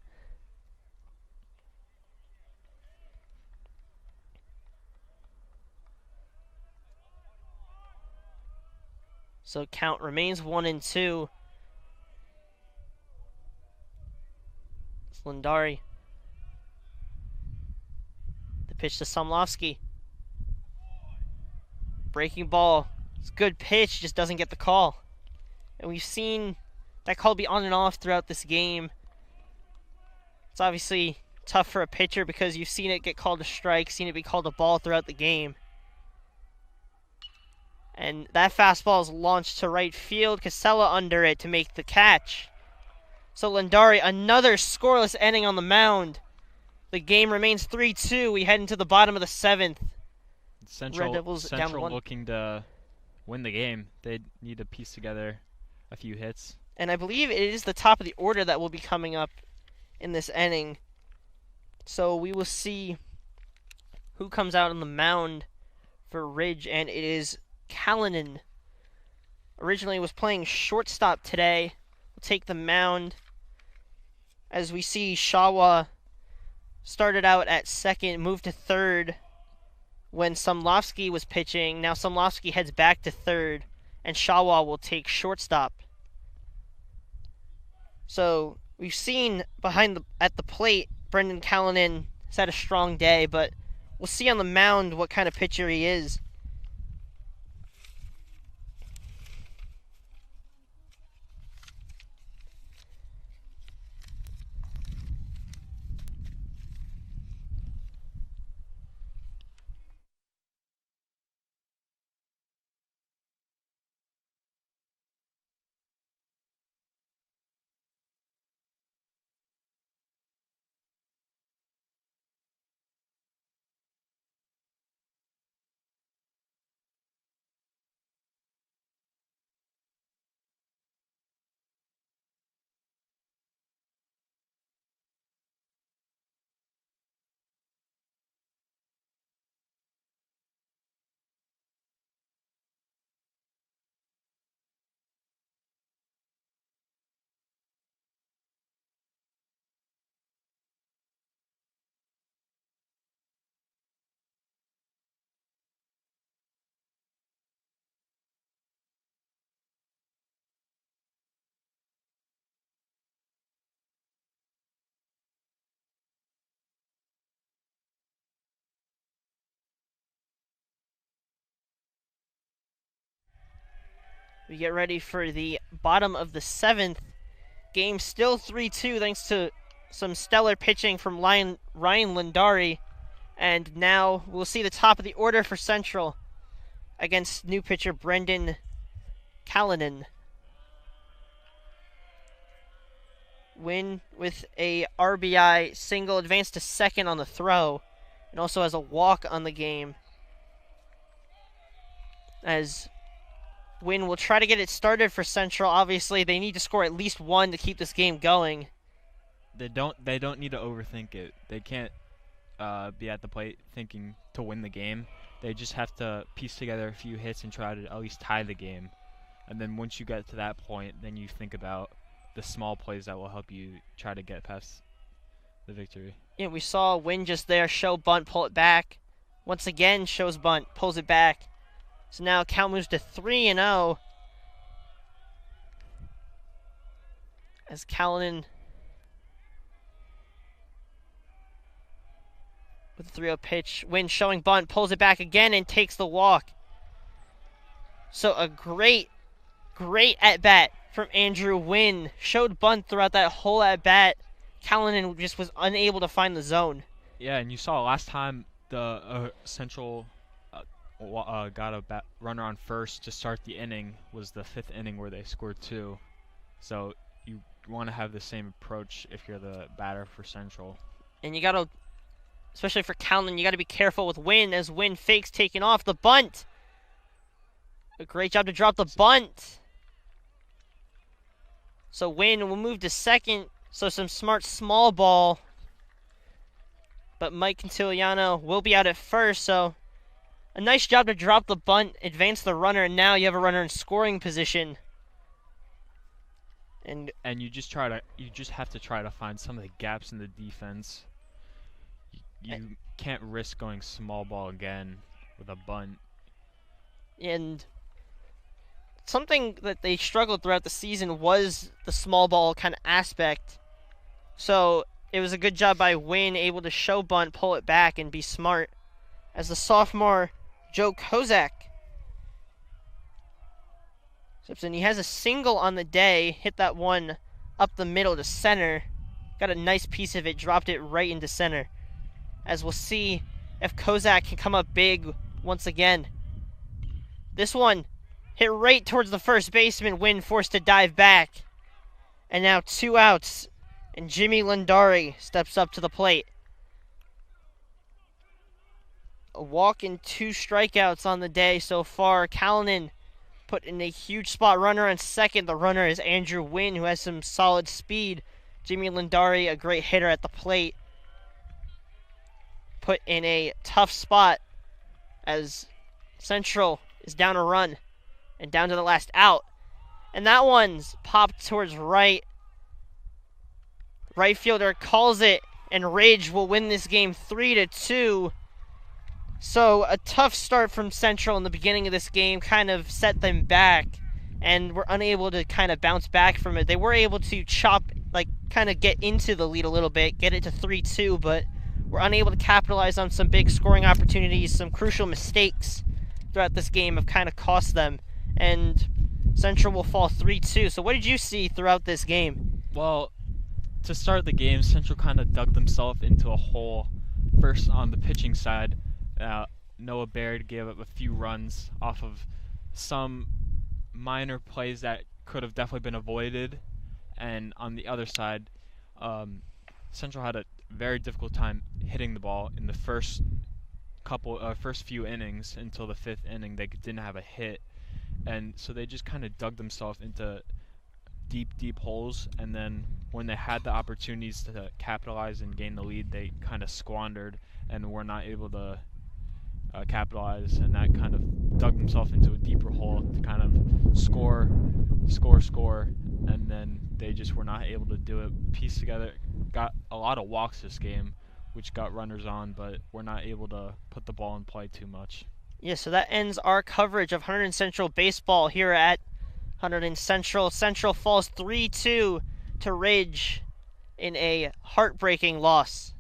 So count remains 1-2. It's Lindari. Pitch to Somlovsky. Breaking ball. It's a good pitch, just doesn't get the call. And we've seen that call be on and off throughout this game. It's obviously tough for a pitcher because you've seen it get called a strike, seen it be called a ball throughout the game. And that fastball is launched to right field. Casella under it to make the catch. So Lindari, another scoreless inning on the mound. The game remains 3-2. We head into the bottom of the 7th. Central, Red Devils down Central 1. looking to win the game. They need to piece together a few hits. And I believe it is the top of the order that will be coming up in this inning. So we will see who comes out on the mound for Ridge, and it is Callanan. Originally was playing shortstop today. Will take the mound. As we see, Shawa started out at second, moved to third when Somlovsky was pitching. Now Somlovsky heads back to third, and Shawa will take shortstop. So we've seen at the plate, Brendan Callanan has had a strong day, but we'll see on the mound what kind of pitcher he is. We get ready for the bottom of the 7th. Game still 3-2 thanks to some stellar pitching from Ryan Lindari. And now we'll see the top of the order for Central against new pitcher Brendan Callanan. Win with a RBI single, advanced to second on the throw, and also has a walk on the game. As Win will try to get it started for Central. Obviously, they need to score at least one to keep this game going. They don't need to overthink it. They can't be at the plate thinking to win the game. They just have to piece together a few hits and try to at least tie the game. And then once you get to that point, then you think about the small plays that will help you try to get past the victory. Yeah, we saw Win just there show bunt, pull it back. Once again, shows bunt, pulls it back. So now count moves to 3-0. As Callanan with the 3-0 pitch. Win showing bunt, pulls it back again and takes the walk. So a great at-bat from Andrew Wynn. Showed bunt throughout that whole at-bat. Callanan just was unable to find the zone. Yeah, and you saw last time the Central got a runner on first to start the inning was the 5th inning where they scored 2. So you want to have the same approach if you're the batter for Central. And you got to, especially for Callanan, you got to be careful with Wynn as Wynn fakes taking off the bunt. A great job to drop the bunt. So Wynn will move to second. So some smart small ball. But Mike Cantiliano will be out at first. So a nice job to drop the bunt, advance the runner, and now you have a runner in scoring position. And you just have to try to find some of the gaps in the defense. You can't risk going small ball again with a bunt. And something that they struggled throughout the season was the small ball kind of aspect. So it was a good job by Wynn, able to show bunt, pull it back, and be smart. As the sophomore, Joe Kozak, steps in. He has a single on the day, hit that one up the middle to center. Got a nice piece of it, dropped it right into center. As we'll see if Kozak can come up big once again. This one hit right towards the first baseman. Wynn forced to dive back. And now 2 outs. And Jimmy Lindari steps up to the plate. A walk and 2 strikeouts on the day so far. Callanan put in a huge spot. Runner on second. The runner is Andrew Wynn, who has some solid speed. Jimmy Lindari, a great hitter at the plate, put in a tough spot as Central is down a run and down to the last out. And that one's popped towards right. Right fielder calls it, and Ridge will win this game 3-2. So a tough start from Central in the beginning of this game kind of set them back, and were unable to kind of bounce back from it. They were able to kind of get into the lead a little bit, get it to 3-2, but were unable to capitalize on some big scoring opportunities. Some crucial mistakes throughout this game have kind of cost them, and Central will fall 3-2. So what did you see throughout this game? Well, to start the game, Central kind of dug themselves into a hole. First on the pitching side, Noah Baird gave up a few runs off of some minor plays that could have definitely been avoided. And on the other side, Central had a very difficult time hitting the ball in the first few innings until the 5th inning. They didn't have a hit, and so they just kind of dug themselves into deep holes. And then when they had the opportunities to capitalize and gain the lead, they kind of squandered and were not able to capitalize, and that kind of dug themselves into a deeper hole to kind of score, and then they just were not able to do it. Piece together, got a lot of walks this game, which got runners on, but were not able to put the ball in play too much. Yeah, so that ends our coverage of Hunterdon Central baseball here at Hunterdon Central. Central falls 3-2 to Ridge in a heartbreaking loss.